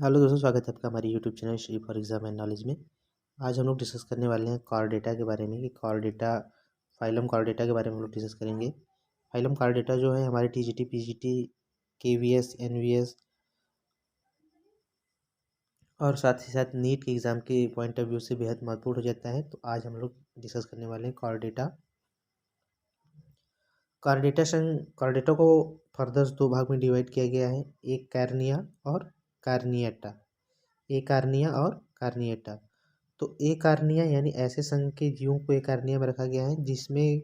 Hello दोस्तों, स्वागत है आपका हमारे YouTube channel Shri for exam and knowledge में। आज हम लोग डिस्कस करने वाले हैं कॉर डेटा के बारे में कि Chordata phylum Chordata के बारे में हम लोग डिस्कस करेंगे। फाइलम कॉर डेटा जो है हमारे टीजीटी, पीजीटी, केवीएस, एनवीएस और साथ ही साथ नीट के एग्ज़ाम के पॉइंट ऑफ व्यू से बेहद महत्वपूर्ण हो जाता है। तो आज हम लोग डिस्कस करने वाले हैं कॉर डेटा। कॉर डेटा को फर्दर दो भाग में डिवाइड किया गया है, एक कार्निया और कार्निएटा। ए कार्निया और कार्निएटा। तो ए कार्निया यानी ऐसे संघ के जीवों को ए कार्निया में रखा गया है जिसमें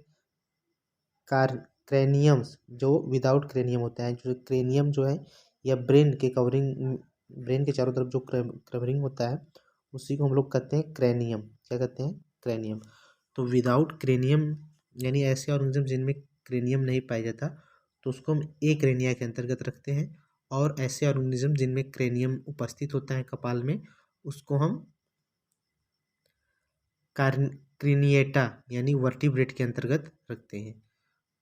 क्रेनियम्स जो विदाउट क्रेनियम होता है, जो क्रेनियम जो है या ब्रेन के कवरिंग, ब्रेन के चारों तरफ जो कवरिंग होता है उसी को हम लोग कहते हैं क्रेनियम। क्या कहते हैं? क्रेनियम। तो विदाउट क्रेनियम यानी ऐसे ऑर्गेनिज्म जिनमें क्रेनियम नहीं पाया जाता तो उसको हम ए क्रेनिया के अंतर्गत रखते हैं, और ऐसे ऑर्गेनिज्म जिनमें क्रेनियम उपस्थित होता है कपाल में उसको हम क्रेनिएटा यानी वर्टिब्रेट के अंतर्गत रखते हैं।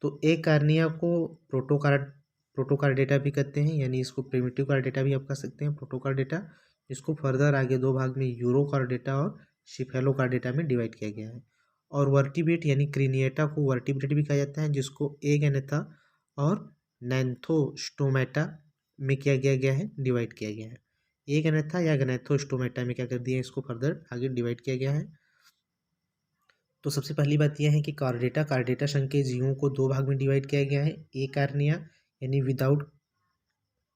तो ए कार्निया को प्रोटोकार्डेटा भी कहते हैं, यानी इसको प्रिमिटिव कार्डेटा भी आप कह सकते हैं, प्रोटोकार्डेटा। इसको फर्दर आगे दो भाग में यूरोकार्डेटा और शिफेलोकार्डेटा में डिवाइड किया गया है। और वर्टिब्रेट यानी क्रेनिएटा को वर्टिब्रेट भी कहा जाता है, जिसको एगेनेथा और नैंथोस्टोमेटा में किया गया है, डिवाइड किया गया है। एगेनेथा या गैनेथोस्टोमेटा में क्या कर दिया है, इसको फर्दर आगे डिवाइड किया गया है। तो सबसे पहली बात यह है कि कार्डेटा संघ के जीवों को दो भाग में डिवाइड किया गया है। ए कार्निया यानी विदाउट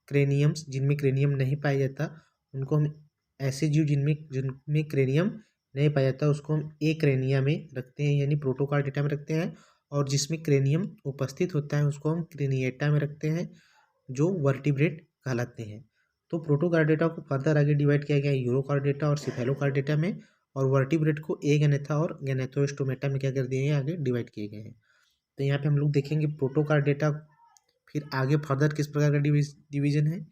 क्रेनियम्स, जिनमें क्रेनियम नहीं पाया जाता उनको हम, ऐसे जीव जिनमें क्रेनियम नहीं पाया जाता उसको हम ए क्रेनिया में रखते हैं यानी प्रोटोकार्डेटा में रखते हैं, और जिसमें क्रेनियम उपस्थित होता है उसको हम क्रेनिएटा में रखते हैं, जो वर्टिब्रेट कहलाते हैं। तो प्रोटोकार्डेटा को फर्दर आगे डिवाइड किया गया है यूरोकार्डेटा और सिफेलोकार्डेटा में, और वर्टिब्रेट को एगेनेथा और गैनेथोस्टोमेटा में क्या कर दिए हैं, आगे डिवाइड किए गए हैं। तो यहाँ पे हम लोग देखेंगे प्रोटोकार्डेटा फिर आगे फर्दर किस प्रकार का डिवीजन है।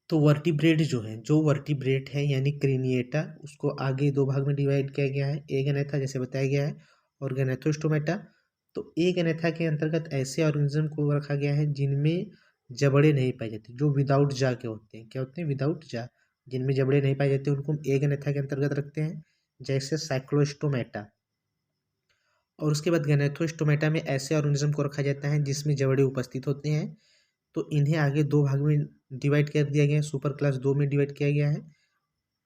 तो वर्टिब्रेट जो वर्टिब्रेट है यानी क्रेनिएटा, उसको आगे दो भाग में डिवाइड किया गया है, एगेनेथा जैसे बताया गया है और गैनेथोस्टोमेटा। तो एगेनेथा के अंतर्गत ऐसे ऑर्गेनिज्म को रखा गया है जिनमें जबड़े नहीं पाए जाते, जो विदाउट जा के होते हैं। क्या होते हैं? विदाउट जा, जिनमें जबड़े नहीं पाए जाते उनको हम एगेनेथा के अंतर्गत रखते हैं, जैसे साइक्लोस्टोमेटा। और उसके बाद गैनेथोस्टोमेटा में ऐसे ऑर्गेनिज्म को रखा जाता है जिसमें जबड़े उपस्थित होते हैं। तो इन्हें आगे दो भाग में डिवाइड कर दिया गया है, सुपर क्लास 2 में डिवाइड किया गया है,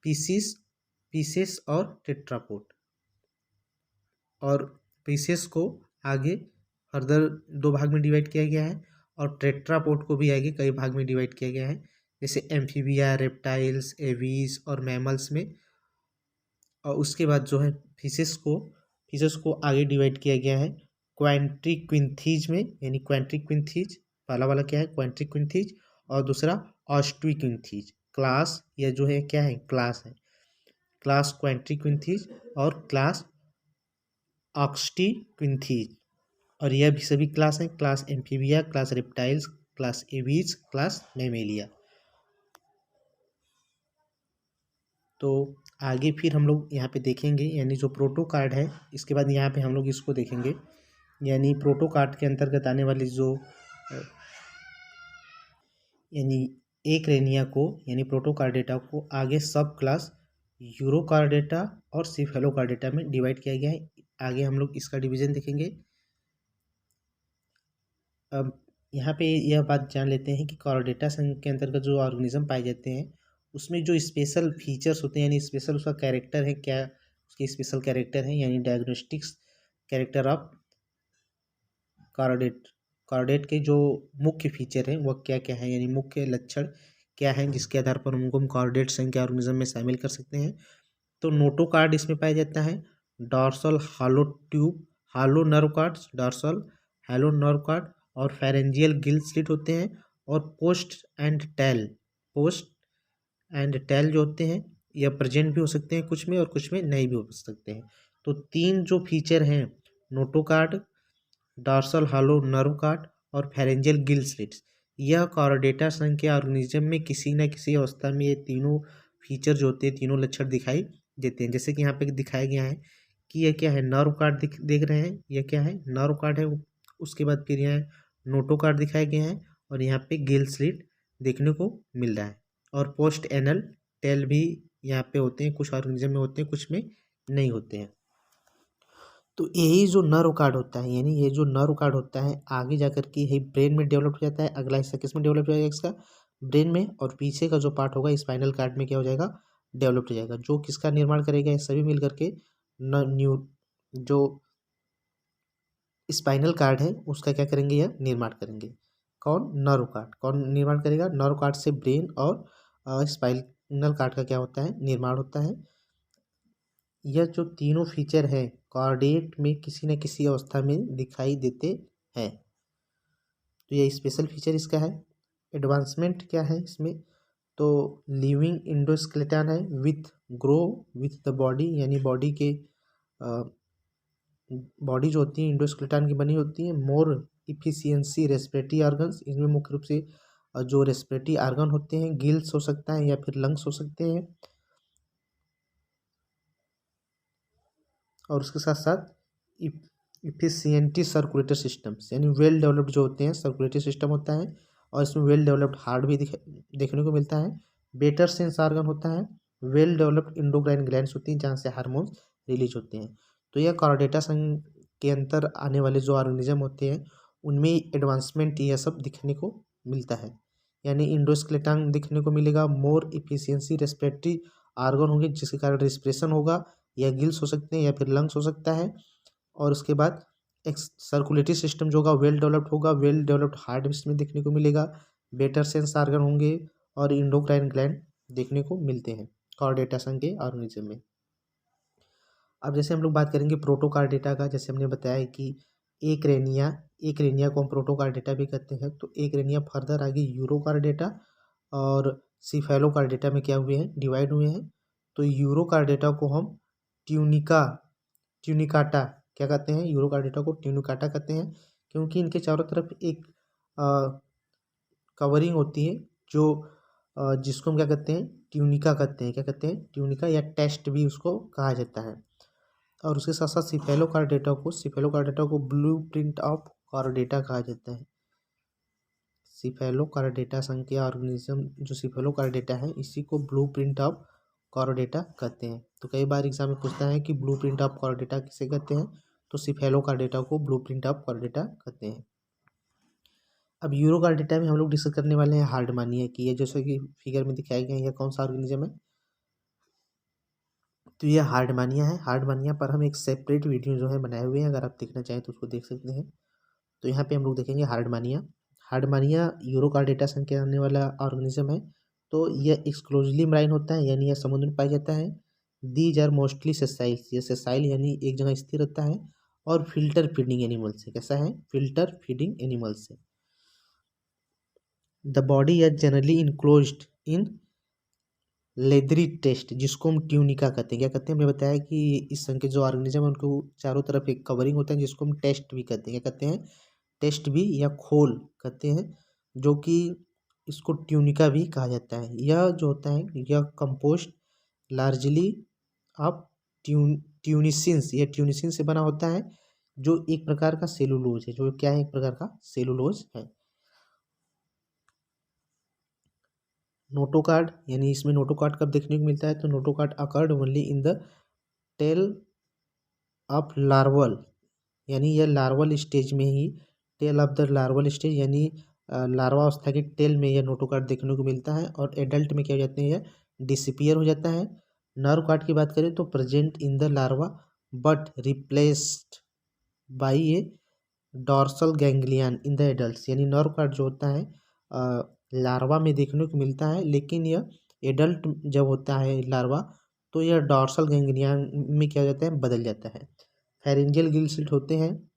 पीसेस और टेट्रापोड। और पीसेस को आगे फर्दर दो भाग में डिवाइड किया गया है, और टेट्रापोड को भी आगे कई भाग में डिवाइड किया गया है, जैसे एम्फीबिया, रेप्टाइल्स, एवीज और मैमल्स में। और उसके बाद जो है फिशेस को आगे डिवाइड किया गया है क्वाड्रिक्विंथीज में, यानी क्वाड्रिक्विंथीज पहला वाला क्या है? क्वाड्रिक्विंथीज, और दूसरा ऑस्ट्रिक्विंथीज। क्लास या जो है क्या है? क्लास है, क्लास क्वाड्रिक्विंथीज और क्लास ऑक्स्टिक्विंथीज। और यह भी सभी क्लास हैं, class amphibia, class reptiles, class aves, class Mammalia. तो आगे फिर हम लोग यहाँ पे देखेंगे, यानी जो प्रोटोकार्ड है, इसके बाद यहाँ पे हम लोग इसको देखेंगे, यानी प्रोटोकार्ड के अंतर्गत आने वाली जो यानी एक रेनिया को यानी प्रोटोकार्डेटा को आगे सब क्लास यूरोकार्डेटा और सिफेलोकार्डेटा में डिवाइड किया गया है। आगे हम लोग इसका डिवीजन देखेंगे। अब यहाँ पे यह बात जान लेते हैं कि कार्डेटा संघ के अंतर्गत जो ऑर्गेनिज्म पाए जाते हैं उसमें जो स्पेशल फीचर्स होते हैं, यानी स्पेशल उसका कैरेक्टर है, क्या उसके स्पेशल कैरेक्टर है, यानी डायग्नोस्टिक्स कैरेक्टर ऑफ कार्डेट के जो मुख्य फीचर हैं वह क्या क्या है, यानी मुख्य लक्षण क्या है जिसके आधार पर उनको हम कार्डेट संघ के ऑर्गेनिज्म में शामिल कर सकते हैं। तो नोटोकार्ड इसमें पाया जाता है, डॉर्सल हालो ट्यूब, हालो नर्व कार्ड्स, डॉर्सल हालो नर्व कार्ड, और फेरेंजियल गिल स्लिट होते हैं, और पोस्ट एंड टेल जो होते हैं यह प्रेजेंट भी हो सकते हैं कुछ में, और कुछ में नहीं भी हो सकते हैं। तो तीन जो फीचर हैं, नोटोकार्ड, डॉर्सल हालो नर्व कार्ड और फेरेंजियल गिल स्लिट्स, यह कार्डेटा संघ के ऑर्गेनिज्म में किसी न किसी अवस्था में ये तीनों फीचर जो होते हैं, तीनों लक्षण दिखाई देते हैं। जैसे कि यहाँ पे दिखाया गया है कि यह क्या है, नर्व कार्ड देख रहे हैं, यह क्या है? नर्व कार्ड है। उसके बाद फिर यहाँ नोटो कार्ड दिखाया गया है, और यहाँ पे गिल स्लिट देखने को मिल रहा है। और पोस्ट एनल टेल भी यहाँ पे होते हैं, कुछ ऑर्गेनिज्म में होते हैं, कुछ में नहीं होते हैं। तो यही जो नर्व कार्ड होता है, यानी ये जो नर्व कार्ड होता है आगे जाकर के यही ब्रेन में डेवलप हो जाता है। अगला हिस्सा किस में डेवलप हो जाएगा इसका, ब्रेन में, और पीछे का जो पार्ट होगा स्पाइनल कार्ड में क्या हो जाएगा, डेवलप हो जाएगा। जो किसका निर्माण करेगा, ये सभी मिल करके जो स्पाइनल कार्ड है उसका क्या करेंगे, यह निर्माण करेंगे। कौन, नर्व कार्ड। कौन निर्माण करेगा, नर्व कार्ड से ब्रेन और स्पाइनल कार्ड का क्या होता है, निर्माण होता है। यह जो तीनों फीचर है कार्डेट में किसी न किसी अवस्था में दिखाई देते हैं। तो यह स्पेशल फीचर इसका है। एडवांसमेंट क्या है इसमें, तो लिविंग इंडोस्केलेटन है with grow with the body, यानी बॉडी जो होती है इंडोस्केलेटन की बनी होती है। मोर इफिशियंसी रेस्पिरेटरी ऑर्गन्स, इसमें मुख्य रूप से जो रेस्पिरेटरी ऑर्गन होते हैं, गिल्स हो सकता है या फिर लंग्स हो सकते हैं। और उसके साथ साथ इफिशियंटी सर्कुलेटरी सिस्टम्स, यानी वेल डेवलप्ड जो होते हैं सर्कुलेटरी सिस्टम होता है, और इसमें वेल डेवलप्ड हार्ट भी देखने को मिलता है। बेटर सेंस ऑर्गन होता है। वेल डेवलप्ड इंडोक्राइन ग्लैंड्स होती हैं जहाँ से हार्मोन्स रिलीज होते हैं। तो यह कॉर्डेटा संघ के अंतर आने वाले जो ऑर्गेनिज्म होते हैं उनमें एडवांसमेंट यह सब दिखने को मिलता है। यानी इंडोस्केलेटन दिखने को मिलेगा, मोर इफिशियंसी रेस्पिरेटरी ऑर्गन होंगे जिसके कारण रेस्पिरेशन होगा, या गिल्स हो सकते हैं या फिर लंग्स हो सकता है। और उसके बाद एक सर्कुलेटरी सिस्टम जो होगा वेल डेवलप्ड होगा, वेल डेवलप्ड हार्ट इसमें देखने को मिलेगा, बेटर सेंस ऑर्गन होंगे, और इंडोक्राइन ग्लैंड देखने को मिलते हैं कॉर्डेटा संघ के ऑर्गेनिज्म में। अब जैसे हम लोग बात करेंगे प्रोटोकार्डेटा का, जैसे हमने बताया कि एक रेनिया को हम प्रोटोकार्डेटा भी कहते हैं। तो एक रेनिया फर्दर आगे यूरोकार्डेटा और सिफेलोकार्डेटा में क्या हुए हैं, डिवाइड हुए हैं। तो यूरोकार्डेटा को हम ट्यूनिकाटा क्या कहते हैं, यूरोकार्डेटा को ट्यूनिकाटा कहते हैं, क्योंकि इनके चारों तरफ एक कवरिंग होती है जो जिसको हम क्या कहते हैं, ट्यूनिका कहते हैं। क्या कहते हैं, ट्यूनिका, या टेस्ट भी उसको कहा जाता है। और उसके साथ साथ सिफेलोकार्डेटा को ब्लू प्रिंट ऑफ कॉर्डेटा कहा जाता है। सिफेलोकार्डेटा संघ के ऑर्गेनिज्म जो सिफेलोकार्डेटा है इसी को ब्लू प्रिंट ऑफ कॉर्डेटा कहते हैं। तो कई बार एग्जाम में पूछता है कि ब्लू प्रिंट ऑफ कॉर्डेटा किसे कहते हैं, तो सिफेलोकार्डेटा को ब्लू प्रिंट ऑफ कॉर्डेटा कहते हैं। अब यूरोकार्डेटा में हम लोग डिस्कस करने वाले हैं हार्डमानिया की। ये जैसे कि फिगर में दिखाया गया है, यह कौन सा ऑर्गेनिज्म है, तो यह हार्डमानिया है। हार्डमानिया पर हम एक सेपरेट वीडियो जो है बनाए हुए हैं, अगर आप देखना चाहें तो उसको देख सकते हैं। तो यहाँ पे हम लोग देखेंगे हार्डमानिया यूरोकार्डेटा संघ के आने वाला ऑर्गेनिज्म है। तो यह एक्सक्लूसिवली मराइन होता है, यानी यह समुद्र में पाया जाता है। दीज आर मोस्टली सेसाइल्स, ये सेसाइल यानी एक जगह स्थिर रहता है, और फिल्टर फीडिंग एनिमल्स है। कैसा है, फिल्टर फीडिंग एनिमल्स है। The body are generally enclosed in leathery test, जिसको हम ट्यूनिका कहते हैं। क्या कहते हैं, हमने बताया कि इस संघ के जो ऑर्गेनिज्म है उनको चारों तरफ एक कवरिंग होता है जिसको हम टेस्ट भी कहते हैं। क्या कहते हैं, टेस्ट भी या खोल कहते हैं, जो कि इसको ट्यूनिका भी कहा जाता है। यह जो होता है यह कंपोस्ट लार्जली ऑफ ट्यूनिसिन्स, यह ट्यूनिसिन से बना होता है, जो एक प्रकार का सेलुलोज है। जो क्या है, एक प्रकार का सेलुलोज है। नोटोकार्ड, यानी इसमें नोटोकार्ड कब देखने को मिलता है, तो notochord occurred only in the tail of larval, यानी यह लार्वल स्टेज में ही, tail of the larval stage यानी लार्वा अवस्था के टेल में यह नोटोकार्ड देखने को मिलता है। और एडल्ट में क्या हो जाते हैं, यह डिसपियर हो जाता है। नर्व कार्ड की बात करें तो present in the larva but replaced by A dorsal ganglion in the adult, यानी नर्व कार्ड जो होता है लार्वा में देखने को मिलता है, लेकिन यह एडल्ट जब होता है लार्वा तो यह डॉर्सल गैंग्लियन में क्या हो जाता है, बदल जाता है। फेरेंजियल गिल स्लिट होते हैं,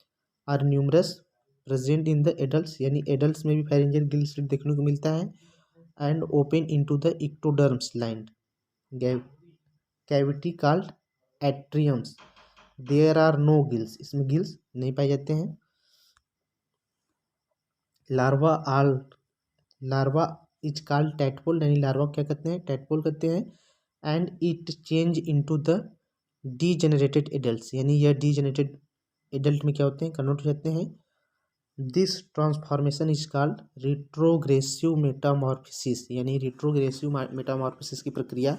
are numerous present in the adults, यानी एडल्ट्स में भी फेरेंजियल गिल स्लिट देखने को मिलता है। And open into the ectoderms line cavity called atriums, there are no gills, इसमें गिल्स नहीं पाए जाते हैं। लार्वा इज कॉल्ड टैडपोल, यानी लार्वा क्या कहते हैं, टैडपोल कहते हैं। And it change into the degenerated adults, यानी यह डीजेनरेटेड एडल्ट में क्या होते हैं, कन्वर्ट हो जाते हैं। This transformation is called retrogressive Metamorphosis, यानी रिट्रोग्रेसिव मेटामॉर्फोसिस की प्रक्रिया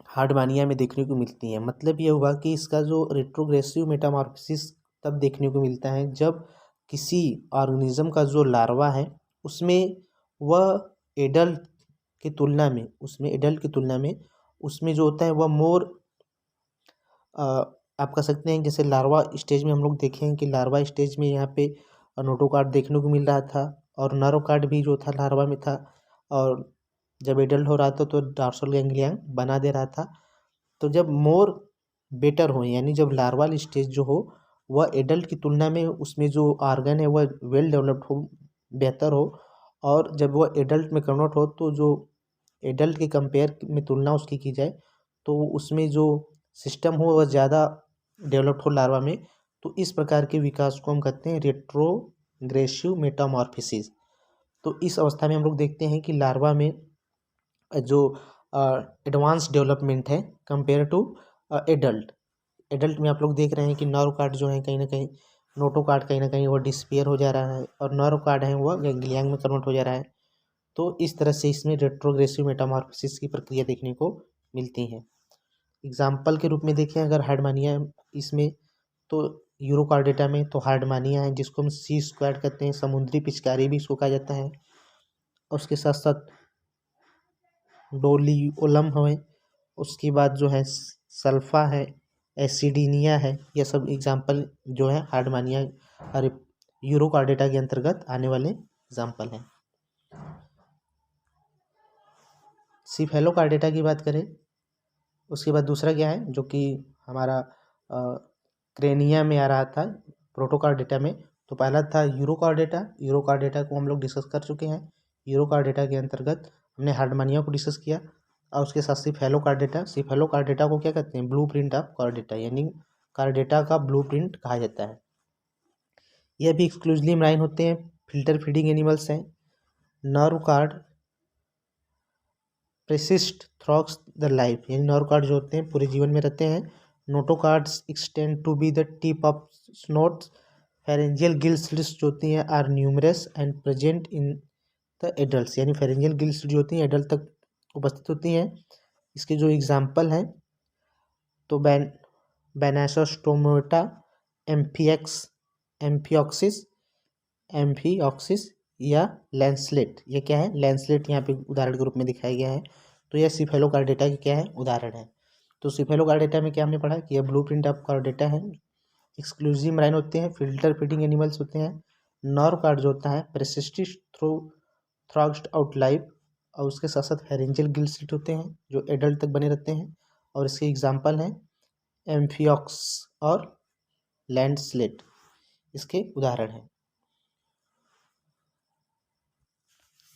हार्डमानिया में देखने को मिलती है। मतलब ये हुआ कि इसका जो रिट्रोग्रेसिव मेटामॉर्फोसिस तब देखने को मिलता है जब किसी ऑर्गेनिज्म का जो लार्वा है उसमें वह एडल्ट की तुलना में उसमें जो होता है वह मोर आप कह सकते हैं जैसे लार्वा स्टेज में हम लोग देखे हैं कि लार्वा स्टेज में यहाँ पे नोटोकार्ड देखने को मिल रहा था और नर्वकार्ड भी जो था लार्वा में था, और जब एडल्ट हो रहा था तो डॉर्सल गैंग्लिया बना दे रहा था। तो जब मोर बेटर हो यानी जब लार्वाल स्टेज जो हो वह एडल्ट की तुलना में उसमें जो ऑर्गन है वह वेल डेवलप्ड हो, बेहतर हो, और जब वह एडल्ट में कन्वर्ट हो तो जो एडल्ट के कंपेयर में तुलना उसकी की जाए तो उसमें जो सिस्टम हो वह ज़्यादा डेवलप्ड हो लार्वा में, तो इस प्रकार के विकास को हम कहते हैं रेट्रोग्रेसिव मेटामॉर्फोसिस। तो इस अवस्था में हम लोग देखते हैं कि लार्वा में जो एडवांस डेवलपमेंट है कंपेयर टू एडल्ट एडल्ट में आप लोग देख रहे हैं कि नर्व कार्ड जो है कहीं ना कहीं नोटो कार्ड कहीं ना कहीं वो डिस्पेयर हो जा रहा है और नर्व कार्ड है वह गैंग्लियन में कन्वर्ट हो जा रहा है। तो इस तरह से इसमें रेट्रोग्रेसिव मेटामॉर्फोसिस की प्रक्रिया देखने को मिलती है। एग्जाम्पल के रूप में देखें अगर हार्डमानिया इसमें, तो यूरोकार्डेटा में तो हार्डमानिया है जिसको हम सी स्क्वाड कहते हैं, समुद्री पिचकारी भी इसको कहा जाता है, और उसके साथ साथ डोलियोलम है, उसके बाद जो है सल्फा है, एसिडिनिया है, यह सब एग्जाम्पल जो है हार्डमानिया और यूरोकार्डेटा के अंतर्गत आने वाले एग्जाम्पल हैं। सिफेलोकार्डेटा की बात करें उसके बाद दूसरा क्या है जो कि हमारा क्रेनिया में आ रहा था प्रोटोकार्डेटा में, तो पहला था यूरोकार्डेटा को हम लोग डिस्कस कर चुके हैं। यूरोकार्डेटा के अंतर्गत हमने हार्डमानिया को डिस्कस किया, और उसके साथ सिफेलोकार्डेटा को क्या कहते हैं, ब्लूप्रिंट ऑफ कार्डेटा, यानी कार्डेटा का ब्लूप्रिंट कहा जाता है। यह भी एक्सक्लूसिवली मराइन होते हैं, फिल्टर फीडिंग एनिमल्स हैं। Nerve cord persist throughout the life, यानी नर्व कार्ड जो होते हैं पूरे जीवन में रहते हैं। Notochords extend to be the tip of snouts. Pharyngeal gill slits जो होती हैं are numerous and present in the adults, यानी फेरेंजियल गिल स्लिट जो होती हैं एडल्ट तक उपस्थित होती हैं। इसके जो एग्जाम्पल हैं तो बैनासोस्टोमेटा, एम्फिऑक्सिस या लैंसलेट। ये क्या है, लैंसलेट यहाँ पे उदाहरण के रूप में दिखाया गया है। तो यह सिफेलोकार्डेटा की क्या है, उदाहरण है। तो सिफेलोकार्डेटा में क्या हमने पढ़ा कि यह ब्लूप्रिंट ऑफ कार्डेटा है, एक्सक्लूसिव मराइन होते हैं, फिल्टर फीडिंग एनिमल्स होते हैं। नर्व कार्ड जो होता है प्रेसिस्टिस थ्रॉक्स्ड आउट लाइफ, और उसके साथ साथ फेरेंजियल गिल स्लिट होते हैं जो एडल्ट तक बने रहते हैं, और इसके एग्जाम्पल हैं एम्फिऑक्स और लैंडस्लेट, इसके उदाहरण हैं।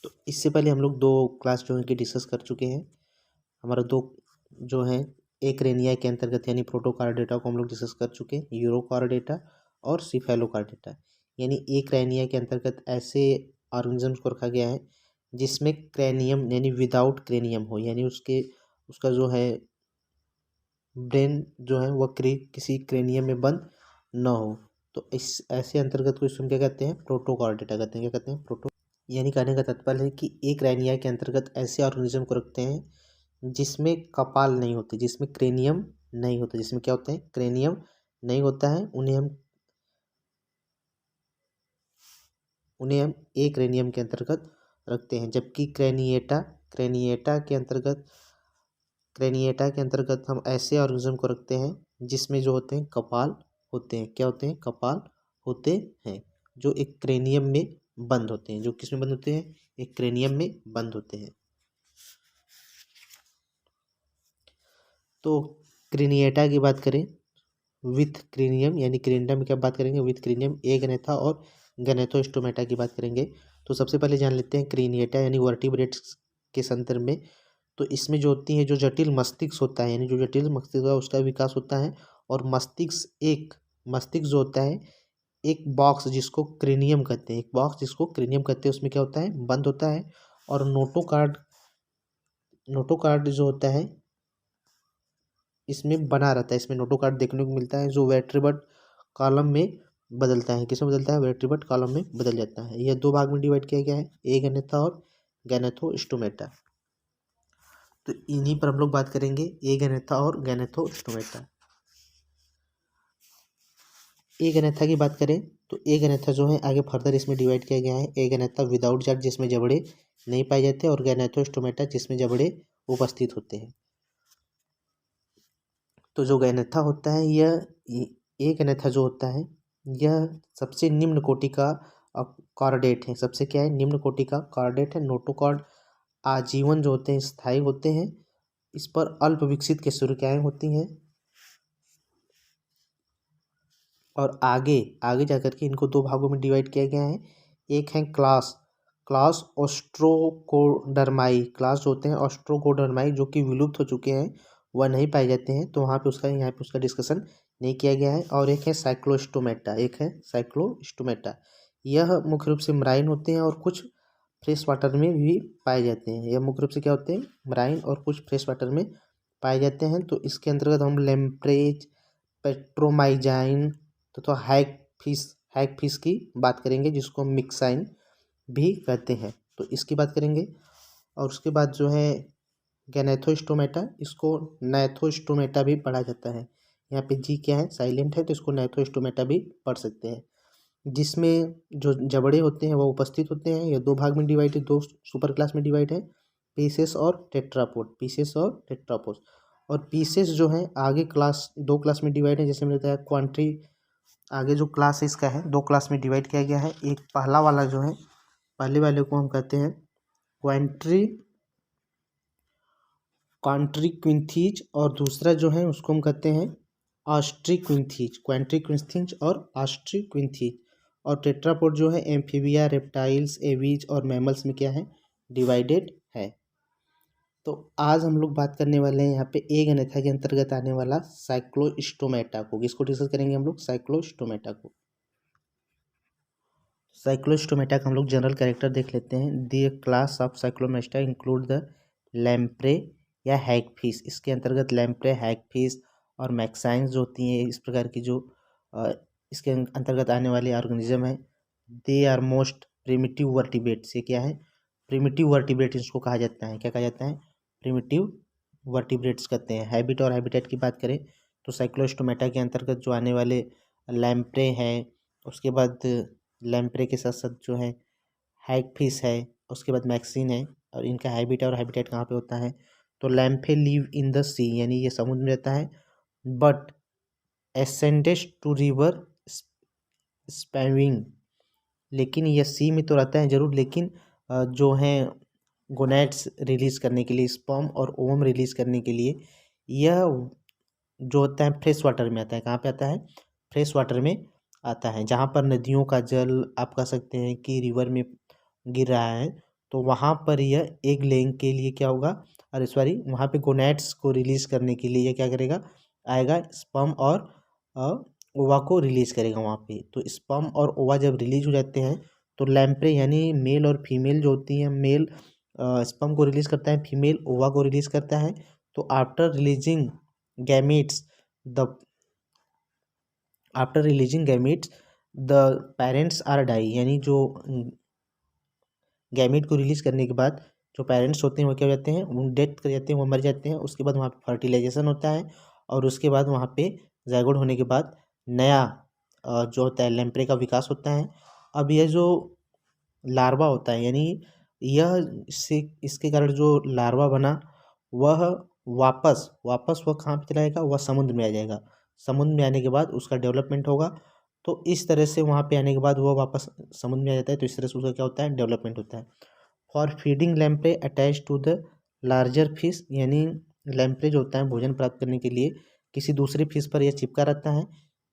तो इससे पहले हम लोग दो क्लास जो है कि डिस्कस कर चुके हैं। हमारा दो जो है एक रेनिया के अंतर्गत यानी प्रोटोकार्डेटा को हम लोग डिस्कस कर चुके हैं, यूरोकार्डेटा और सिफेलोकार्डेटा। यानी एक रेनिया के अंतर्गत ऐसे ऑर्गेनिजम्स को रखा गया है जिसमें क्रेनियम यानी विदाउट क्रेनियम हो, यानी उसका जो है ब्रेन जो है वह किसी क्रेनियम में बंद न हो। तो इस ऐसे अंतर्गत को इसमें क्या कहते हैं, प्रोटोकार्डेटा कहते हैं। क्या कहते हैं, प्रोटो, यानी कहने का तात्पर्य है कि एक रेनिया के अंतर्गत ऐसे ऑर्गेनिज्म को रखते हैं जिसमें कपाल नहीं होती, जिसमें क्रेनियम नहीं होता, जिसमें क्या होते हैं, क्रेनियम नहीं होता है, उन्हें हम एक क्रेनियम के अंतर्गत रखते हैं। जबकि क्रेनिएटा के अंतर्गत हम ऐसे ऑर्गेनिज्म को रखते हैं जिसमें जो होते हैं कपाल होते हैं। क्या होते हैं, कपाल होते हैं, जो एक क्रेनियम में बंद होते हैं। जो किसमें बंद होते हैं, एक क्रेनियम में बंद होते हैं। तो क्रेनिएटा की बात करें विथ क्रेनियम, यानी क्रेनियम की बात करेंगे विथ क्रेनियम, ए गनेथा और गनेथोस्टोमेटा की बात करेंगे। तो सबसे पहले जान लेते हैं क्रेनिएटा यानी वर्टिब्रेट्स के संदर्भ में। तो इसमें जो होती है जो जटिल मस्तिष्क होता है, यानी जो जटिल मस्तिष्क होता है उसका विकास होता है, और मस्तिष्क जो होता है एक बॉक्स जिसको क्रेनियम कहते हैं, उसमें क्या होता है, बंद होता है। और नोटोकार्ड जो होता है इसमें बना रहता है, इसमें नोटोकार्ड देखने को मिलता है जो वर्टेब्रल कॉलम में बदलता है, किसमें बदलता है, वर्टिब्रेट कॉलम में बदल जाता है। यह दो भाग में डिवाइड किया गया है, एगेनेथा और गैनेथोस्टोमेटा। तो इन्हीं पर हम लोग बात करेंगे, एगेनेथा और गैनेथोस्टोमेटा। एगेनेथा की बात करें तो एगेनेथा जो है आगे फर्दर इसमें डिवाइड किया गया है, एगेनेथा विदाउट जड़ जिसमें जबड़े नहीं पाए जाते, और गैनेथोस्टोमेटा जिसमें जबड़े उपस्थित होते हैं। तो जो गैनेथा होता है एगेनेथा जो होता है यह सबसे निम्न कोटि का कॉर्डेट है। सबसे क्या है, निम्न कोटि का कॉर्डेट है। नोटोकॉर्ड आजीवन जो होते हैं स्थायी होते हैं। इस पर अल्प विकसित केशरिकाएं होती हैं, और आगे आगे जाकर के इनको दो भागों में डिवाइड किया गया है। एक है क्लास ऑस्ट्रोकोडर्माई। क्लास जो होते हैं ऑस्ट्रोकोडर्माई जो कि विलुप्त हो चुके हैं, वह नहीं पाए जाते हैं, तो वहाँ पे उसका डिस्कशन नहीं किया गया है। और एक है साइक्लोस्टोमेटा। यह मुख्य रूप से मराइन होते हैं और कुछ फ्रेश वाटर में भी पाए जाते हैं। यह मुख्य रूप से क्या होते हैं, मराइन और कुछ फ्रेश वाटर में पाए जाते हैं। तो इसके अंतर्गत हम लेम्प्रेज, पेट्रोमाइजाइन तो हैग फिश की बात करेंगे, जिसको हम मिक्साइन भी कहते हैं, तो इसकी बात करेंगे। और उसके बाद जो है गैनेथोस्टोमेटा, इसको नैथोस्टोमेटा भी पढ़ा जाता है। यहाँ पे जी क्या है, साइलेंट है, तो इसको नैथोस्टोमेटा भी पढ़ सकते हैं। जिसमें जो जबड़े होते हैं वो उपस्थित होते हैं। यह दो भाग में डिवाइड है, दो सुपर क्लास में डिवाइड है, पीसेस और टेट्रापोड। और पीसेस जो है आगे दो क्लास में डिवाइड है। जैसे मैंने बताया क्वांट्री, आगे जो क्लास है इसका है दो क्लास में डिवाइड किया गया है। एक पहला वाला जो है, पहले वाले को हम कहते हैं क्वांट्रिक्विंथीज, और दूसरा जो है उसको हम कहते हैं क्वांट्रिक्विंथीज और ऑस्ट्रिक्विंथीज। और टेट्रापोड जो है एम्फीबिया, रेप्टाइल्स, एवीज और मैमल्स में क्या है, डिवाइडेड है। तो आज हम लोग बात करने वाले हैं यहाँ पे एगेनेथा के अंतर्गत आने वाला साइक्लोस्टोमेटा को। किसको डिस्कस करेंगे हम लोग, साइक्लोस्टोमेटा को। साइक्लोस्टोमेटा का हम लोग जनरल कैरेक्टर देख लेते हैं। The class of cyclostomata include the lamprey या हैगफिश। इसके अंतर्गत लैम्प्रे, हैगफिश और मैक्साइन्स जो होती हैं, इस प्रकार की जो इसके अंतर्गत आने वाले ऑर्गेनिज्म है। They are most primitive vertebrates. ये क्या है, प्रिमिटिव वर्टिब्रेट इसको कहा जाता है। क्या कहा जाता है, प्रिमिटिव वर्टिब्रेट्स कहते हैं। हैबिट और हैबिटेट की बात करें तो साइक्लोस्टोमेटा के अंतर्गत जो आने वाले लैम्प्रे हैं, उसके बाद लैम्प्रे के साथ साथ जो है हैगफिश है, उसके बाद मैक्सिन है। और इनका हैबिटेट कहाँ पे होता है, तो लैम्प्रे लिव इन द सी, यानी ये समुद्र में रहता है। बट एसेंडेड टू रिवर स्पैविंग, लेकिन यह सी में तो रहता है जरूर, लेकिन जो है गोनैड्स रिलीज करने के लिए, स्पर्म और ओवम रिलीज करने के लिए, यह जो होता है फ्रेश वाटर में आता है। कहाँ पे आता है, फ्रेश वाटर में आता है। जहाँ पर नदियों का जल आप कह सकते हैं कि रिवर में गिर रहा है, तो वहाँ पर यह एग लेइंग के लिए क्या होगा, अरे सॉरी, वहाँ पे गोनैड्स को रिलीज करने के लिए यह क्या करेगा, आएगा, स्पर्म और ओवा को रिलीज करेगा वहाँ पे। तो स्पर्म और ओवा जब रिलीज हो जाते हैं तो लैम्प्रे यानी मेल और फीमेल जो होती हैं, मेल स्पर्म को रिलीज करता है, फीमेल ओवा को रिलीज करता है। तो after releasing gametes the parents are die, यानी जो गैमीट को रिलीज करने के बाद जो पेरेंट्स होते हैं वो क्या हो जाते हैं, वो डेथ कर जाते हैं, वो मर जाते हैं। उसके बाद वहाँ पे फर्टिलाइजेशन होता है, और उसके बाद वहाँ पे जायगोट होने के बाद नया जो होता है लैम्प्रे का विकास होता है। अब यह जो लार्वा होता है, यानी इसके कारण जो लार्वा बना वह वापस वह कहाँ पे चला जाएगा, वह समुद्र में आ जाएगा। समुद्र में आने के बाद उसका डेवलपमेंट होगा। तो इस तरह से वहाँ पे आने के बाद वह वापस समुद्र में आ जाता है। तो इस तरह से उसका क्या होता है, डेवलपमेंट होता है। For feeding lamprey attach to the larger fish, यानी लैम्प्रे जो होता है भोजन प्राप्त करने के लिए किसी दूसरे फिश पर यह चिपका रहता है,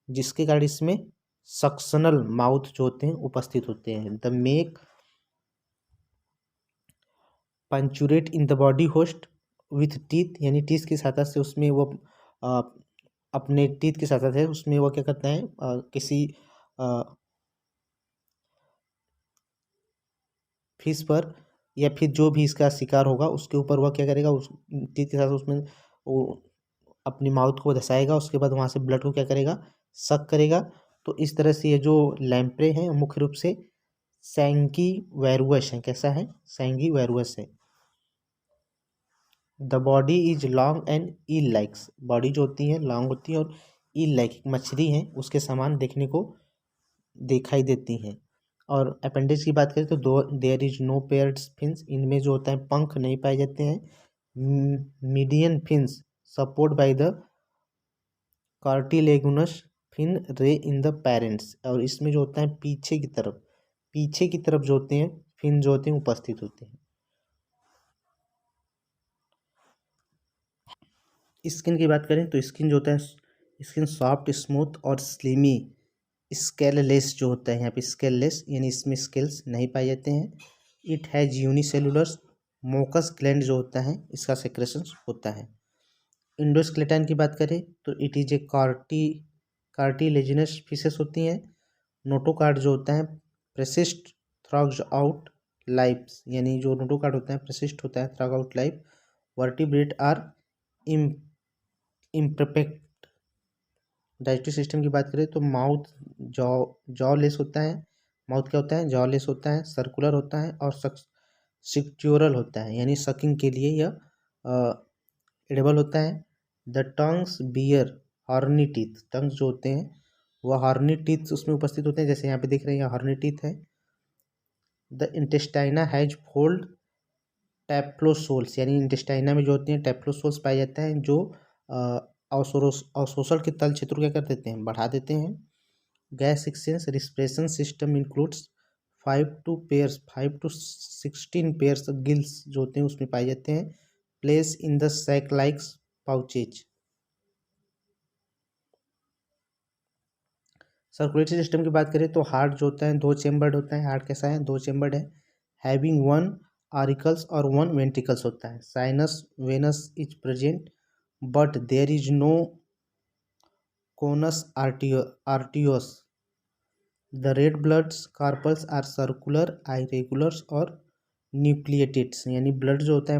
जिसके कारण इसमें सक्शनल माउथ जो होते हैं उपस्थित होते हैं। The make puncture in the body host with teeth, यानी टीथ की सहायता से उसमें वो अपने टीथ की सहायता से उसमें वो क्या करता है, किसी फिश पर या फिर जो भी इसका शिकार होगा उसके ऊपर वह क्या करेगा, उस टीथ के साथ उसमें वो अपनी माउथ को धसाएगा। उसके बाद वहाँ से ब्लड को क्या करेगा, सक करेगा, तो इस तरह से ये जो लैम्प्रे हैं मुख्य रूप से सैंगी वेरुअस है। कैसा है? सैंगी वेरुअस है। The body is long and eel likes, body जो होती है लॉन्ग होती है और ईल लाइक मछली है उसके समान देखने को दिखाई देती हैं। और अपेंडिक्स की बात करें तो दो there is no paired fins, इनमें जो होता है पंख नहीं पाए जाते हैं। Median fins support by the cartilaginous fin ray in the parents, और इसमें जो होता है पीछे की तरफ जो होते हैं फिन जो होते हैं उपस्थित होते हैं। स्किन की बात करें तो स्किन जो होता है स्किन सॉफ्ट स्मूथ और स्लिमी स्केललेस जो होता है, यहाँ पे स्केललेस यानी इसमें स्केल्स नहीं पाए जाते हैं। It has unicellular mucus gland जो होता है इसका सेक्रेशन होता है। इंडोस्केलेटन की बात करें तो it is a cartilaginous fishes होती हैं। नोटोकार्ड जो होता है प्रेसिस्ट थ्रग्स आउट लाइफ, यानी जो नोटोकार्ड होता है प्रेसिस्ट होता है throughout life. Vertebrate are imperfect. Digestive system की बात करें तो माउथ जॉ लेस होता है। माउथ क्या होता है? जॉ लेस होता है, सर्कुलर होता है और सिक्चुरल होता है, यानी सकिंग के लिए यह एडेबल होता है। The tongues bear horny teeth, tongues जो होते हैं वह हॉर्नी टीथ उसमें उपस्थित होते हैं, जैसे यहाँ पे देख रहे हैं हॉर्नी टीथ है। द इंटेस्टाइना हैज फोल्ड टैप्लोसोल्स, यानी इंटेस्टाइना में जो होते हैं टैप्लोसोल्स पाए जाता है जो अवशोषण के तल क्षेत्र को क्या कर देते हैं? बढ़ा देते हैं। Gas exchange respiration system includes 5 to 16 pairs gills जो होते हैं उसमें पाए जाते हैं। Place in the sac likes pouches. Circulatory system की बात करें तो हार्ट जो होता है 2 चेम्बर्ड होता है। हार्ट कैसा है? 2 चेम्बर्ड है। हैविंग 1 आरिकल्स और 1 वेंट्रिकल्स होता है। Sinus venosus is present but there is no conus arteriosus. The red bloods corpuscles are circular irregulars और न्यूक्लिएटेड्स, यानी ब्लड जो होता है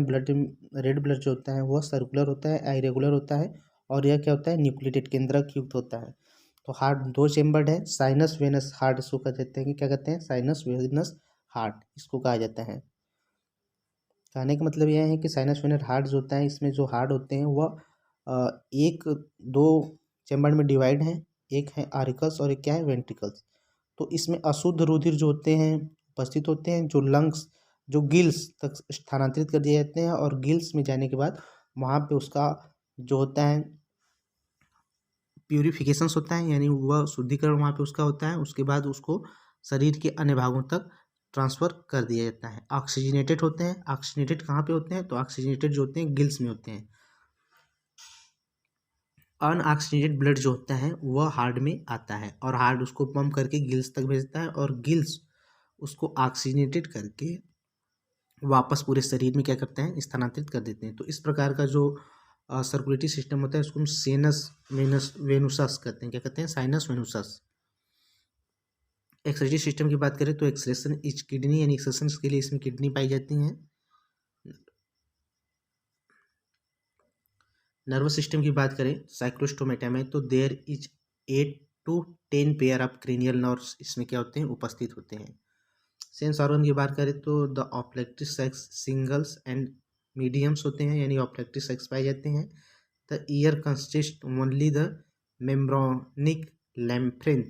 रेड ब्लड जो होता है वह सर्कुलर होता है, आइरेगुलर होता है और यह क्या होता है? न्यूक्लिएटेड केंद्रक युक्त होता है। तो हार्ट 2 चेम्बर्ड है। साइनस वेनस हार्ट इसको कह देते हैं कि क्या कहते हैं? साइनस वेनस हार्ट इसको कहा जाता है। कहने का मतलब यह है कि साइनस वेनस हार्ट जो होता है इसमें जो हार्ट होते हैं वह एक 2 चेम्बर में डिवाइड है। एक है आरिकल्स और एक क्या है? वेंट्रिकल्स। तो इसमें अशुद्ध रुधिर जो होते हैं उपस्थित होते हैं, जो लंग्स जो गिल्स तक स्थानांतरित कर दिए जाते हैं और गिल्स में जाने के बाद वहाँ पे उसका जो होता है प्यूरिफिकेशंस होता है, यानी वह शुद्धिकरण वहाँ पे उसका होता है। उसके बाद उसको शरीर के अन्य भागों तक ट्रांसफ़र कर दिया जाता है। ऑक्सीजनेटेड होते हैं। ऑक्सीजनेटेड कहाँ पे होते हैं? तो ऑक्सीजनेटेड जो होते हैं गिल्स में होते हैं। अनऑक्सीजनेटेड ब्लड जो होता है वह हार्ट में आता है और हार्ट उसको पंप करके गिल्स तक भेजता है और गिल्स उसको ऑक्सीजनेटेड करके वापस पूरे शरीर में क्या करते हैं? स्थानांतरित कर देते हैं। तो इस प्रकार का जो सर्कुलेटरी सिस्टम होता है उसको हम सेनस वेनुसस कहते हैं। क्या कहते हैं? साइनस वेनुसस। एक्सक्रीटरी सिस्टम की बात करें तो एक्सक्रीशन इज किडनी, यानी एक्सक्रीशन के लिए इसमें किडनी पाई जाती हैं। नर्वस सिस्टम की बात करें साइक्लोस्टोमेटा में तो there is 8 to 10 pair of cranial nerves इसमें क्या होते हैं? उपस्थित होते हैं। सेंस ऑर्गन की बात करें तो द ऑप्लेक्टिक सेक्स सिंगल्स एंड मीडियम्स होते हैं, यानी ऑप्लेक्टिक सेक्स पाए जाते हैं। The ear consist only the membranous labyrinth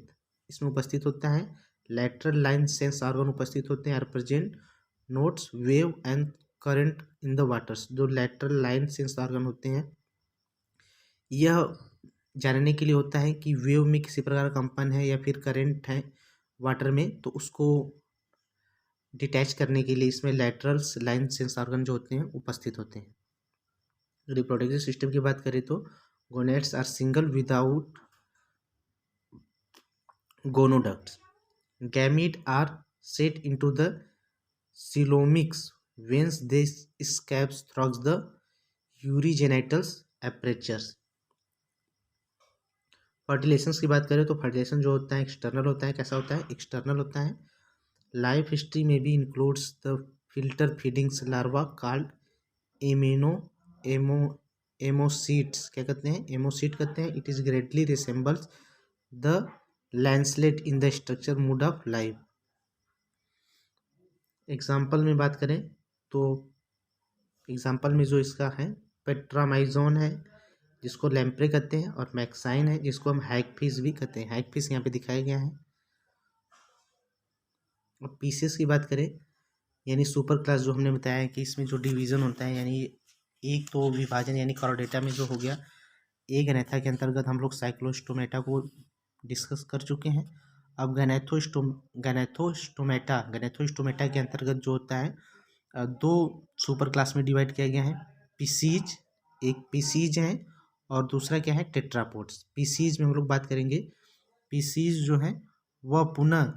इसमें उपस्थित होता है। लैटरल लाइन सेंस ऑर्गन उपस्थित होते हैं are present notes wave and current in the waters. जो लैटरल लाइन सेंस ऑर्गन होते हैं यह जानने के लिए होता है कि वेव में किसी प्रकार का कंपन है या फिर करंट है वाटर में, तो उसको डिटैच करने के लिए इसमें लैटरल लाइन सेंस ऑर्गन जो होते हैं उपस्थित होते हैं। रिप्रोडक्टिव सिस्टम की बात करें तो gonads are single without gonoducts. Gamete are set into the coelomics whence they escapes through the urinogenitals apertures. Fertilisation की बात करें तो फर्टिलाइजेशन जो होता है एक्सटर्नल होता है। कैसा होता है? एक्सटर्नल होता है। लाइफ हिस्ट्री में भी includes the filter feedings larva called ammocoetes. क्या कहते हैं? एमोसीट कहते हैं। It is greatly resembles the lancelet in the structure mode of life. Example में बात करें तो एग्जाम्पल में जो इसका है पेट्रामाइजोन है जिसको लैम्प्रे कहते हैं, और मैक्साइन है जिसको हम हैगफिश भी कहते हैं। हैगफिश यहाँ पे दिखाया गया है। और पीसेस की बात करें यानी सुपर क्लास, जो हमने बताया है कि इसमें जो डिवीज़न होता है यानी एक तो विभाजन यानी कॉर्डेटा में जो हो गया, ए गैनेथा के अंतर्गत हम लोग साइक्लोस्टोमेटा को डिस्कस कर चुके हैं। अब गैनेथोस्टोमेटा के अंतर्गत जो होता है दो सुपर क्लास में डिवाइड किया गया है। पीसीज, एक पीसीज है और दूसरा क्या है टेट्रापोड्स। पीसीज में हम लोग बात करेंगे, पीसीज जो है वह पुनः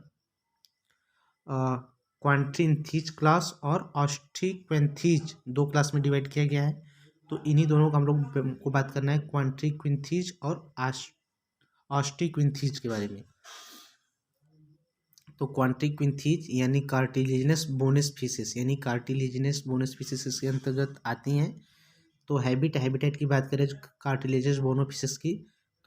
क्वाड्रिंथीज क्लास और ऑस्ट्रिक्वेंथीज दो क्लास में डिवाइड किया गया है। तो इन्हीं दोनों का हम लोग को बात करना है, क्वाड्रिक्विंथीज और ऑस्ट्रिक्विंथीज के बारे में। तो क्वाड्रिक्विंथीज यानी कार्टिलेजिनस बोनस फिशेस, यानी कार्टिलेजिनस बोनस फिशेस इसके अंतर्गत आती हैं। तो हैबिटेट की बात करें कार्टिलेजस बोनो फिशेस की,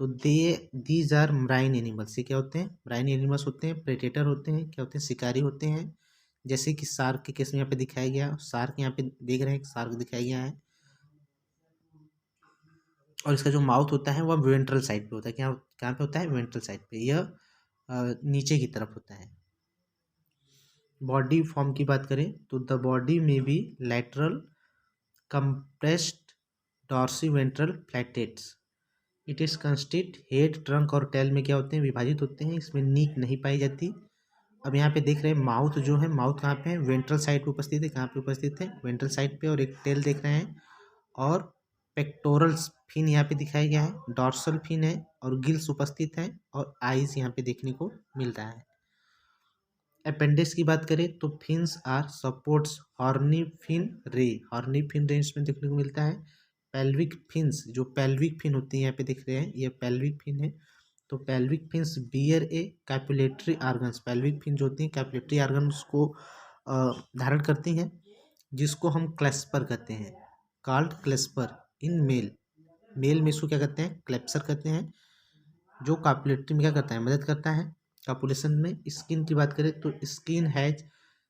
तो दीज आर मराइन एनिमल्स। ये क्या होते हैं? मराइन एनिमल्स होते हैं, प्रेडेटर होते हैं, क्या होते हैं? शिकारी होते हैं। जैसे कि शार्क के केस में यहाँ पे दिखाया गया, शार्क यहाँ पे देख रहे हैं, शार्क दिखाया गया है और इसका जो माउथ होता है वह वेंट्रल साइड पे होता है। क्या कहाँ पे होता है? वेंट्रल साइड पे, यह नीचे की तरफ होता है। बॉडी फॉर्म की बात करें तो द बॉडी में भी lateral compressed dorsiventral flattened. It is constituted head, trunk और टेल में क्या होते हैं? विभाजित होते हैं। इसमें नीक नहीं पाई जाती। अब यहाँ पे देख रहे हैं माउथ जो है, माउथ कहाँ पे है? वेंट्रल साइड पे उपस्थित है। कहाँ पे उपस्थित है? वेंट्रल साइड पे। और एक टेल देख रहे हैं और पेक्टोरल फिन यहाँ पे दिखाया गया है, डॉर्सल फिन है और गिल्स उपस्थित है और आईज यहाँ पे देखने को मिल रहा है। अपेंडिक्स की बात करें तो fins are supports horny fin ray, horny fin ray इसमें देखने को मिलता है। पेल्विक फिन्स, जो पेल्विक फिन होती है यहाँ पे दिख रहे हैं, ये पेल्विक फिन है। तो पेल्विक फिन्स बियर ए कैपुलेटरी आर्गन्स, पेल्विक फिन जो होती हैं कैपुलेटरी आर्गन्स को धारण करती हैं, जिसको हम क्लेस्पर कहते हैं, कॉल्ड क्लेस्पर इन मेल। मेल में इसको क्या कहते हैं? क्लेप्सर कहते हैं, जो कैपुलेटरी में क्या करता है? मदद करता है कॉपुलेशन में। स्किन की बात करें तो skin has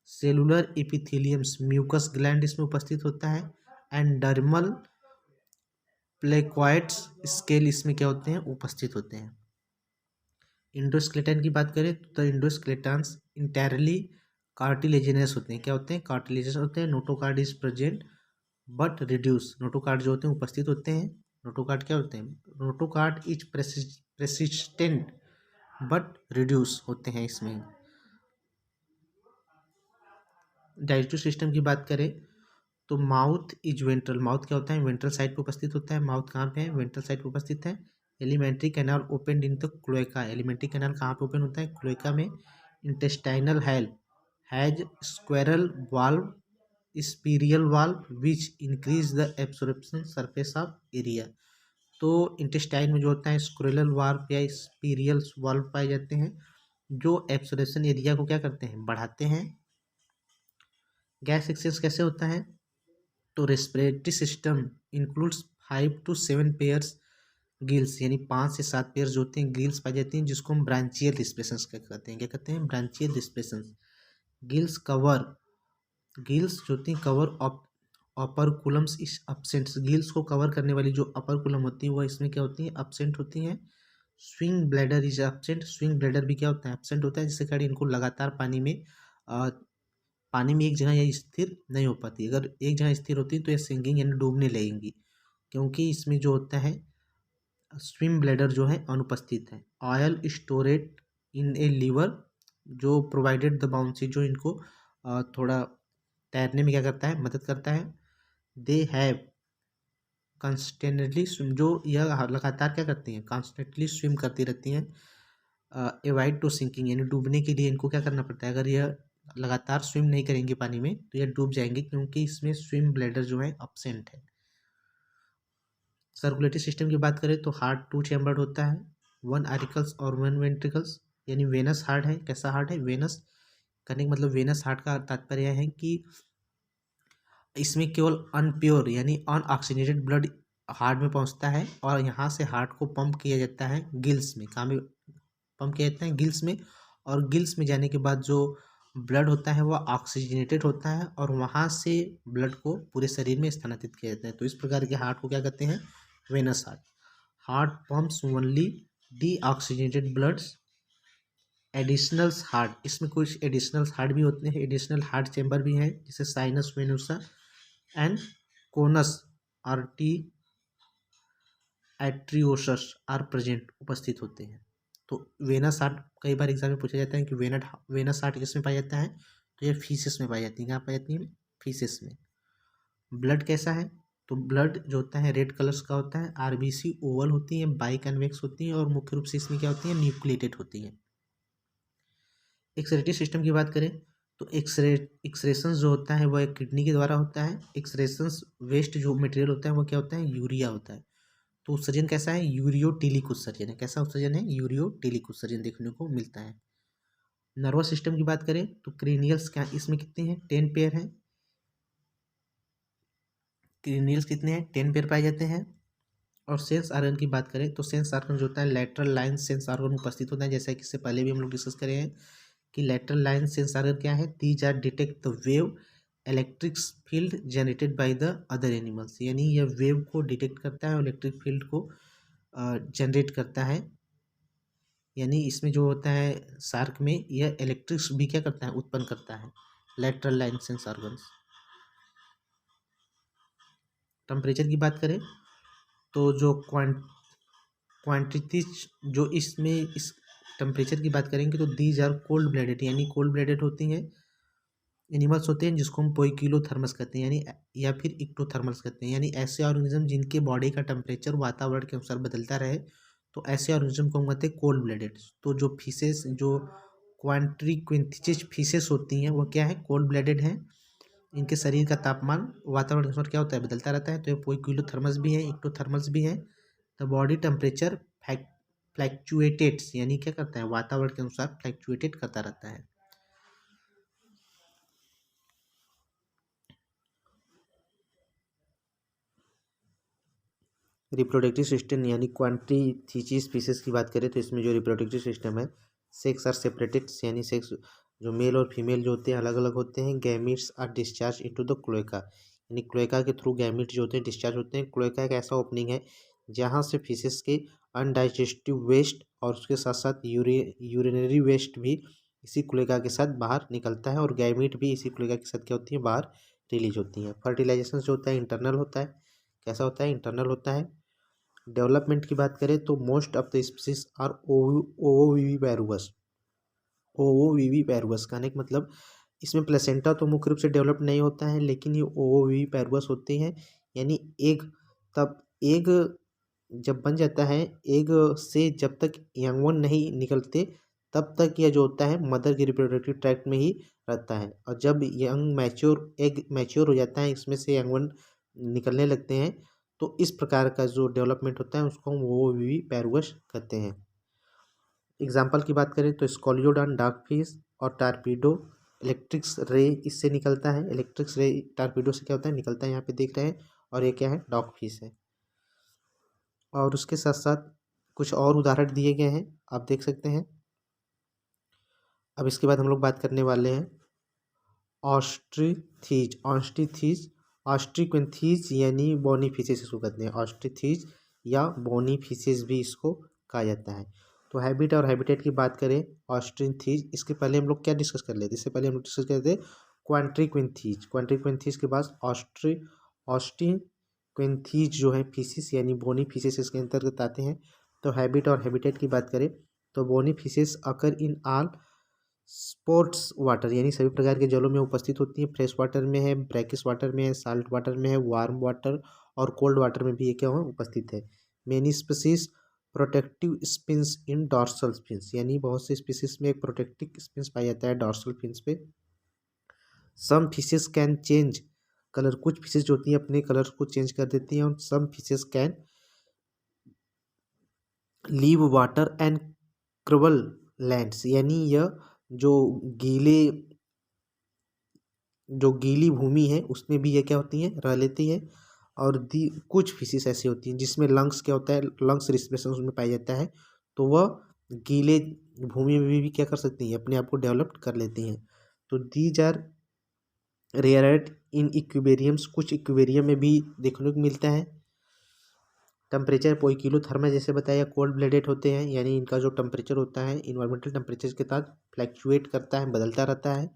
cellular epitheliums, mucus gland इसमें उपस्थित होता है, एंड डर्मल प्लेक्वाइट्स स्केल इसमें क्या होते हैं? उपस्थित होते हैं। इंडोस्केलेटन की बात करें तो इंडोस्केलेटन्स इंटायरली कार्टिलेजिनस होते हैं। क्या होते हैं? कार्टिलेजिनस होते हैं। Notochord is present but reduce, notochord जो होते हैं उपस्थित होते हैं। नोटोकार्ड क्या होते हैं? नोटोकार्ड इज प्रेसिस्टेंट बट रिड्यूस होते हैं इसमें। डाइजेस्टिव सिस्टम की बात करें तो माउथ इज वेंट्रल, माउथ क्या होता है? वेंट्रल साइड पे उपस्थित होता है। माउथ कहाँ पे है? वेंट्रल साइड पे उपस्थित है। Alimentary canal open in the cloaca, alimentary canal कहाँ पे ओपन होता है? क्लोएका में। Intestinal hell has scroll valve, spiral valve which increase the absorption surface of area. तो इंटेस्टाइन में जो होता है स्क्वेरल वाल्व या स्पीरियल वाल्व पाए जाते हैं, जो एब्सॉर्प्शन एरिया को क्या करते हैं? बढ़ाते हैं। गैस एक्सचेंज कैसे होता है? तो respiratory system includes 5 to 7 pairs gills, यानी 5 से 7 पेयर्स जो होते हैं गिल्स पाई जाती हैं, जिसको हम ब्रांचियल रिस्पिरेशंस कहते हैं। क्या कहते हैं? ब्रांचियल रिस्पिरेशंस। गिल्स कवर, गिल्स जो होती हैं कवर अपरकुलम्स इस अपसेंट, गिल्स को कवर करने वाली जो अपरकुलम होती है वह इसमें क्या होती हैं? अपसेंट होती हैं। Swing bladder is absent, swing bladder भी क्या होता है? अपसेंट होता है, जिससे कारण इनको लगातार पानी में एक जगह यह स्थिर नहीं हो पाती। अगर एक जगह स्थिर होती तो ये सिंकिंग यानी डूबने लगेंगी, क्योंकि इसमें जो होता है स्विम ब्लैडर जो है अनुपस्थित है। ऑयल स्टोरेड इन ए लीवर, जो प्रोवाइडेड द बाउंसी, जो इनको थोड़ा तैरने में क्या करता है? मदद करता है। दे हैव कॉन्स्टेंटली स्विम, जो यह लगातार क्या करती हैं? कॉन्स्टेंटली स्विम करती रहती हैं। एवॉइड टू सिंकिंग, यानी डूबने के लिए इनको क्या करना पड़ता है? अगर यह लगातार स्विम नहीं करेंगे पानी में तो यह डूब जाएंगे, क्योंकि इसमें स्विम ब्लैडर जो है अपसेंट है। सर्कुलेटरी सिस्टम की बात करें तो हार्ट 2 चैम्बर्ड होता है, 1 आरिकल्स और 1 वेंट्रिकल्स, यानी वेनस हार्ट है। कैसा हार्ट है? वेनस करने का मतलब वेनस हार्ट का तात्पर्य है कि इसमें केवल अनप्योर यानी अनऑक्सीजनेटेड ब्लड हार्ट में पहुंचता है और यहाँ से हार्ट को पंप किया जाता है गिल्स में। कहाँ में? पंप किया जाता है गिल्स में, और गिल्स में जाने के बाद जो ब्लड होता है वह ऑक्सीजनेटेड होता है और वहाँ से ब्लड को पूरे शरीर में स्थानांतरित किया जाता है। तो इस प्रकार के हार्ट को क्या कहते हैं? Venous heart. Heart pumps only deoxygenated bloods. Additional heart, इसमें कुछ एडिशनल हार्ट भी होते हैं, एडिशनल हार्ट चैम्बर भी हैं, जैसे sinus venosus and conus arteriosus are present, उपस्थित होते हैं। तो वेनस हार्ट कई बार एग्जाम में पूछा जाता है कि वेनस हार्ट किसमें पाया जाता है? तो ये फीसिस में पाई जाती है। कहाँ पाई जाती है? फीसिस में। ब्लड कैसा है? तो ब्लड जो होता है रेड कलर्स का होता है, आरबीसी ओवल होती है, बाई कन्वेक्स होती है और मुख्य रूप से इसमें क्या होती है? न्यूक्लिएटेड होती है। एक्सरेटरी सिस्टम की बात करें तो एक्सरेशन जो होता है वह किडनी के द्वारा होता है। एक्सरेशन वेस्ट जो मटेरियल होता है वो क्या होता है? यूरिया होता है। तो उत्सर्जन कैसा है? यूरियोटेलिक उत्सर्जन है। कैसा उत्सर्जन है? यूरियोटेलिक उत्सर्जन देखने को मिलता है। नर्वस सिस्टम की बात करें तो क्रेनियल्स क्या इसमें कितने हैं? 10 पेयर हैं। क्रेनियल्स कितने हैं? 10 पेयर पाए जाते हैं। और सेंस आर्गन की बात करें तो सेंस आर्गन जो होता है लैटरल लाइन सेंस आर्गन उपस्थित होता है, जैसा कि इससे पहले भी हम लोग डिस्कस करे हैं कि लैटरल लाइन सेंस आर्गन क्या है? These are detect the wave electric field generated by the other animals, यानी यह वेव को डिटेक्ट करता है और इलेक्ट्रिक फील्ड को जनरेट करता है। यानी इसमें जो होता है शार्क में यह इलेक्ट्रिक्स भी क्या करता है? उत्पन्न करता है। Lateral line sense organs. Temperature की बात करें तो जो क्वांटिटीज जो इसमें इस टेम्परेचर की बात करेंगे तो दीज आर कोल्ड ब्लडेड, यानी कोल्ड ब्लडेड होती हैं एनिमल्स होते हैं जिसको हम पोइकिलोथर्मस कहते हैं, यानी या फिर इक्टोथर्मल्स कहते हैं, यानी ऐसे ऑर्गेनिज्म जिनके बॉडी का टेम्परेचर वातावरण के अनुसार बदलता रहे, तो ऐसे ऑर्गेनिज्म को हम कहते हैं कोल्ड ब्लडेड। तो जो फिशेस जो क्वांट्रिक्विंथिस फिशेस होती हैं वो क्या है? कोल्ड ब्लडेड हैं। इनके शरीर का तापमान वातावरण के अनुसार क्या होता है? बदलता रहता है। तो ये पोइकिलोथर्मस भी है, इक्टोथर्मल्स भी है। द बॉडी टेम्परेचर फ्लैक्चुएटेड्स, यानी क्या करता है? वातावरण के अनुसार फ्लैक्चुएटेड करता रहता है। रिप्रोडक्टिव सिस्टम यानी क्वांट्रिथिचिस स्पीसीज की बात करें तो इसमें जो रिप्रोडक्टिव सिस्टम है सेक्स आर सेपरेटेड, यानी सेक्स जो मेल और फीमेल जो होते हैं अलग अलग होते हैं। Gametes are discharge into the cloaca, यानी क्लोएका के थ्रू गैमीट जो होते हैं डिस्चार्ज होते हैं। क्लोएका एक ऐसा ओपनिंग है जहाँ से फिशेस के अनडाइजेस्टिव वेस्ट और उसके साथ साथ यूरिनरी वेस्ट भी इसी क्लोएका के साथ बाहर निकलता है और गैमीट भी इसी क्लोएका के साथ क्या होती है? बाहर रिलीज होती हैं। फर्टिलाइजेशन जो होता है इंटरनल होता है। कैसा होता है? इंटरनल होता है। डेवलपमेंट की बात करें तो most of the species are ovoviviparous. Ovoviviparous कहने का मतलब इसमें प्लेसेंटा तो मुख्य रूप से डेवलप नहीं होता है, लेकिन ये ओविविपेरुअस होते हैं, यानी एग तब एग जब बन जाता है, एग से जब तक यंग वन नहीं निकलते तब तक यह जो होता है मदर के रिप्रोडक्टिव ट्रैक्ट में ही रहता है, और जब यंग मैच्योर एग मैच्योर हो जाता है इसमें से यंग वन निकलने लगते हैं, तो इस प्रकार का जो डेवलपमेंट होता है उसको हम ओविविपेरुअस कहते हैं। एग्जाम्पल की बात करें तो स्कॉलियोडॉन डार्क फिश और टारपीडो इलेक्ट्रिक्स रे इससे निकलता है। इलेक्ट्रिक्स रे टारपीडो से क्या होता है? निकलता है, यहाँ पे देख रहे हैं। और ये क्या है? डॉग फिश है। और उसके साथ साथ कुछ और उदाहरण दिए गए हैं, आप देख सकते हैं। अब इसके बाद हम लोग बात करने वाले हैं ऑस्ट्रीथीज ऑस्ट्रीक्विंथीज यानी बोनी फिशेस इसको कहते हैं। ऑस्ट्रीथीज या बोनी फिशेस भी इसको कहा जाता है। तो हैबिट और हैबिटेट की बात करें ऑस्ट्रीथीज, इसके पहले हम लोग क्या डिस्कस कर लेते? इससे पहले हम लोग डिस्कस करते क्वांट्रिक्विंथीज। क्वांट्रिक्विंथीज के बाद ऑस्ट्रीक्विंथीज जो है फिशेस यानी बोनी फिशेस इसके अंतर्गत आते हैं। तो हैबिट और हैबिटेट की बात करें तो bony fishes occur in all sports water, यानी सभी प्रकार के जलों में उपस्थित होती हैं। फ्रेश वाटर में है, ब्रैकिश वाटर में है, साल्ट वाटर में है, वार्म वाटर और कोल्ड वाटर में भी ये क्या हो उपस्थित है। मेनी स्पीसीज प्रोटेक्टिव स्पिन्स इन डॉर्सल फिन्स, यानी बहुत से स्पीसीज में एक प्रोटेक्टिव स्पिन्स पाया जाता है डॉर्सल फिन्स पे। Some fishes can change colour, कुछ फिशेज जो होती हैं अपने कलर को चेंज कर देती हैं। और some fishes can leave water and crawl lands, यानी यह जो गीली भूमि है उसमें भी ये क्या होती हैं? रह लेती है। और कुछ फिशेस ऐसी होती हैं जिसमें लंग्स क्या होता है? लंग्स रिस्पिरेशन उसमें पाया जाता है, तो वह गीले भूमि में भी क्या कर सकती हैं, अपने आप को डेवलप कर लेती हैं। तो दीज आर रेयरड इन इक्वेरियम्स, कुछ इक्वेरियम में भी देखने को मिलता है। टेम्परेचर पोइकिलोथर्मा जैसे बताया कोल्ड ब्लडेड होते हैं, यानी इनका जो टेम्परेचर होता है इन्वायरमेंटल टेम्परेचर के साथ फ्लैक्चुएट करता है, बदलता रहता है।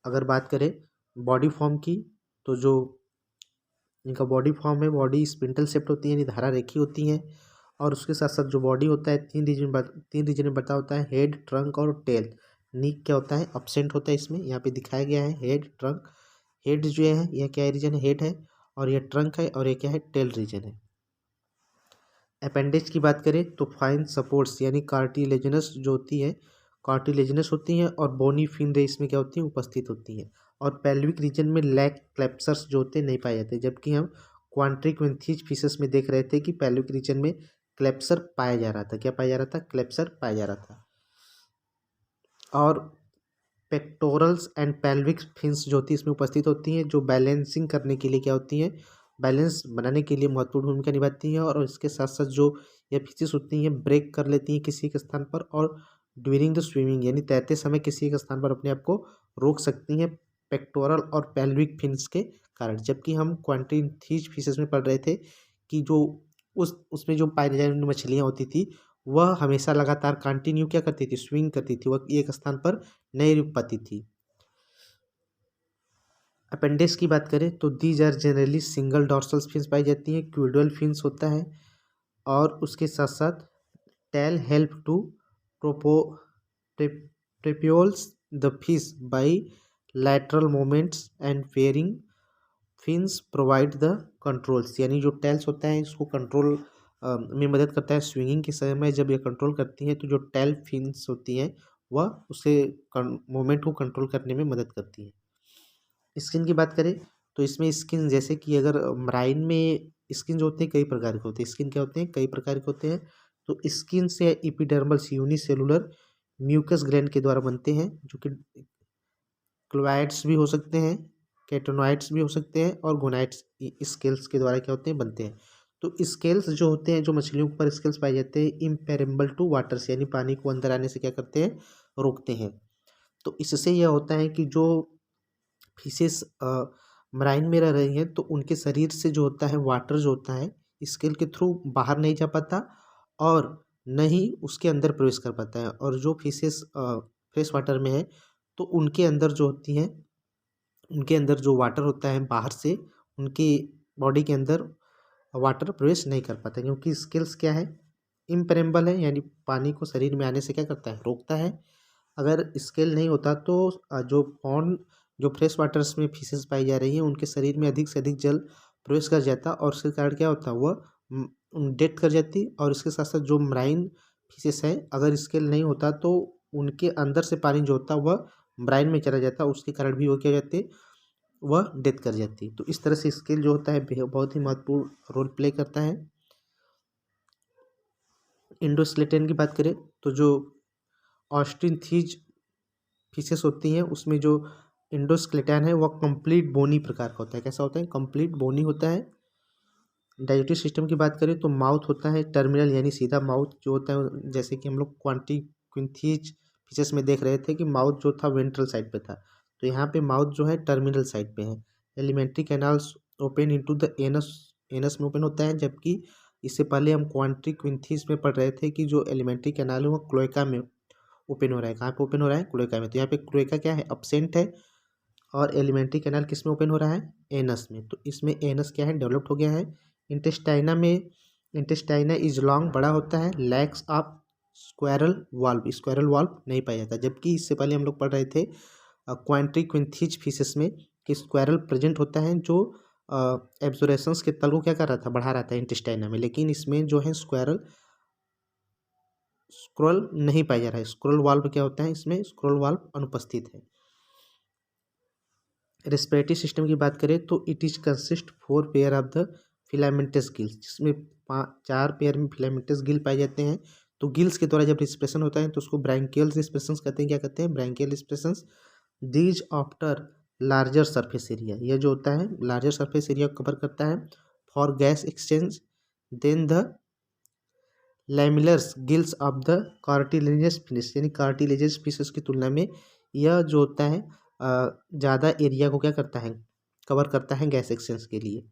अगर बात करें बॉडी फॉर्म की, तो जो इनका बॉडी फॉर्म है, बॉडी स्पिंडल शेप्ड होती है, यानी धारा रेखी होती है। और उसके साथ साथ जो बॉडी होता है तीन रीजन में बता होता है, हेड, ट्रंक और टेल। नीक क्या होता है, अपसेंट होता है इसमें, यहाँ पे दिखाया गया है हेड, ट्रंक। हेड जो है यह क्या रीजन है, हेड है, और यह ट्रंक है, और यह क्या है, टेल रीजन है। अपेंडिक्स की बात करें तो फाइन सपोर्ट्स यानी कार्टिलेजिनस जो होती है, कार्टिलेजिनस होती हैं, और बोनी फिन रे इसमें क्या होती है, उपस्थित होती हैं। और पेल्विक रीजन में लैक क्लेप्सर्स जो होते हैं नहीं पाए जाते, जबकि हम क्वांट्रिक्विंथीज फिशेस में देख रहे थे कि पेल्विक रीजन में क्लेप्सर पाया जा रहा था। क्या पाया जा रहा था, क्लेप्सर पाया जा रहा था। और पेक्टोरल्स एंड पेल्विक फिन्स जो होती है इसमें उपस्थित होती हैं, जो बैलेंसिंग करने के लिए क्या होती हैं, बैलेंस बनाने के लिए महत्वपूर्ण भूमिका निभाती हैं। और इसके साथ साथ जो ये फिशेस होती हैं ब्रेक कर लेती हैं किसी एक स्थान पर, और ड्यूरिंग द स्विमिंग यानी तैरते समय किसी एक स्थान पर अपने आप को रोक सकती हैं पेक्टोरल और पेल्विक फिन्स के कारण। जबकि हम क्वांटिथीज फिशेस में पढ़ रहे थे कि जो उसमें जो पाई जाने वाली मछलियाँ होती थी वह हमेशा लगातार कंटिन्यू क्या करती थी, स्विंग करती थी, वह एक स्थान पर नहीं रुक पाती थी। अपेंडिक्स की बात करें तो these are generally single dorsal fins पाई जाती हैं, क्यूडल फिन्स होता है, और उसके साथ साथ tail help to propel propels the fish by lateral movements and paired fins provide the controls, यानी जो टेल्स होता है इसको कंट्रोल में मदद करता है। स्विंगिंग के समय जब ये कंट्रोल करती है तो जो टेल फिन्स होती हैं वह उसे मोमेंट को कंट्रोल करने में मदद करती है। स्किन की बात करें तो इसमें स्किन जैसे कि अगर मराइन में स्किन जो होते हैं कई प्रकार के होते हैं, स्किन क्या होते हैं, कई प्रकार के होते हैं। तो स्किन से एपिडर्मल यूनिसेलुलर म्यूकस ग्लैंड के द्वारा बनते हैं, जो कि क्लोआइड्स भी हो सकते हैं, केटोनॉइड्स भी हो सकते हैं, और गोनाइड्स स्केल्स के द्वारा क्या होते हैं, बनते हैं। तो स्केल्स जो होते हैं, जो मछलियों के ऊपर स्केल्स पाए जाते हैं, इम्पेरेबल टू वाटर्स यानी पानी को अंदर आने से क्या करते हैं, रोकते हैं। तो इससे यह होता है कि जो फिशेस मराइन में रह रही हैं तो उनके शरीर से जो होता है वाटर जो होता है स्केल के थ्रू बाहर नहीं जा पाता, और न ही उसके अंदर प्रवेश कर पाता है। और जो फिशेस फ्रेश वाटर में है तो उनके अंदर जो होती हैं, उनके अंदर जो वाटर होता है बाहर से उनकी बॉडी के अंदर वाटर प्रवेश नहीं कर पाता, क्योंकि स्केल्स क्या है, इम्पेरेबल है, यानी पानी को शरीर में आने से क्या करता है, रोकता है। अगर स्केल नहीं होता तो जो पॉन्ड जो फ्रेश वाटर्स में फिशेस पाई जा रही हैं उनके शरीर में अधिक से अधिक जल प्रवेश कर जाता, और उसके कारण क्या होता, वह डेथ कर जाती। और इसके साथ साथ जो मराइन फिशेस है अगर स्केल नहीं होता तो उनके अंदर से पानी जो होता वह ब्राइन में चला जाता, उसके कारण भी वो क्या हो जाते, वह डेथ कर जाती। तो इस तरह से स्केल जो होता है बहुत ही महत्वपूर्ण रोल प्ले करता है। इंडोस्केलेटन की बात करें तो जो ऑस्टिनथीज फिशेस होती हैं उसमें जो इंडोस्केलेटन है वह कंप्लीट बोनी प्रकार का होता है। कैसा होता है, कंप्लीट बोनी होता है। डाइजेस्टिव सिस्टम की बात करें तो माउथ होता है टर्मिनल, यानी सीधा माउथ जो होता है, जैसे कि हम लोग क्वांटिक्विंथीज फिशेस में देख रहे थे कि माउथ जो था वेंट्रल साइड पे था, तो यहाँ पे माउथ जो है टर्मिनल साइड पे है। Alimentary canals open into the anus, anus में ओपन होता है, जबकि इससे पहले हम क्वांटिक्विंथीज में पढ़ रहे थे कि जो एलिमेंट्री कैनाल है वो क्लोएका में ओपन हो रहा है। कहाँ पे ओपन हो रहा है, क्लोएका में। तो यहाँ पे क्लोएका क्या है, अपसेंट है, और एलिमेंट्री कैनाल किस में ओपन हो रहा है, एनस में। तो इसमें एनस क्या है, डेवलप्ड हो गया है। इंटेस्टाइना में, इंटेस्टाइना इज लॉन्ग, बड़ा होता है, लैक्स ऑफ स्क्वायरल वाल्व नहीं पाया जाता। जबकि इससे पहले हम लोग पढ़ रहे थे क्वांटिक्विंथीज फिशेस में कि स्क्वायरल प्रेजेंट होता है, जो एब्जोरेशंस के तल को क्या कर रहा था, बढ़ा रहा था इंटेस्टाइना में। लेकिन इसमें जो है स्क्रॉल नहीं पाया जा रहा है। स्क्रॉल वाल्व क्या होता है, इसमें स्क्रॉल वाल्व अनुपस्थित है। रेस्पिरेटरी सिस्टम की बात करें तो it is consist 4 pair of the filamentous gills, जिसमें 4 पेयर में फिलामेंटस गिल पाए जाते हैं। तो गिल्स के द्वारा जब रिस्पिरेशन होता है तो उसको ब्रैंकियल रिस्पिरेशन कहते हैं। क्या कहते हैं, branchial respiration. These after larger surface area, यह जो होता है लार्जर सरफेस एरिया कवर करता है for gas exchange. Then the lamellae gills of the cartilaginous fish, यानी कार्टिलेजियस फिशेस की तुलना में यह जो होता है ज़्यादा एरिया को क्या करता है, कवर करता है गैस एक्सचेंज के लिए।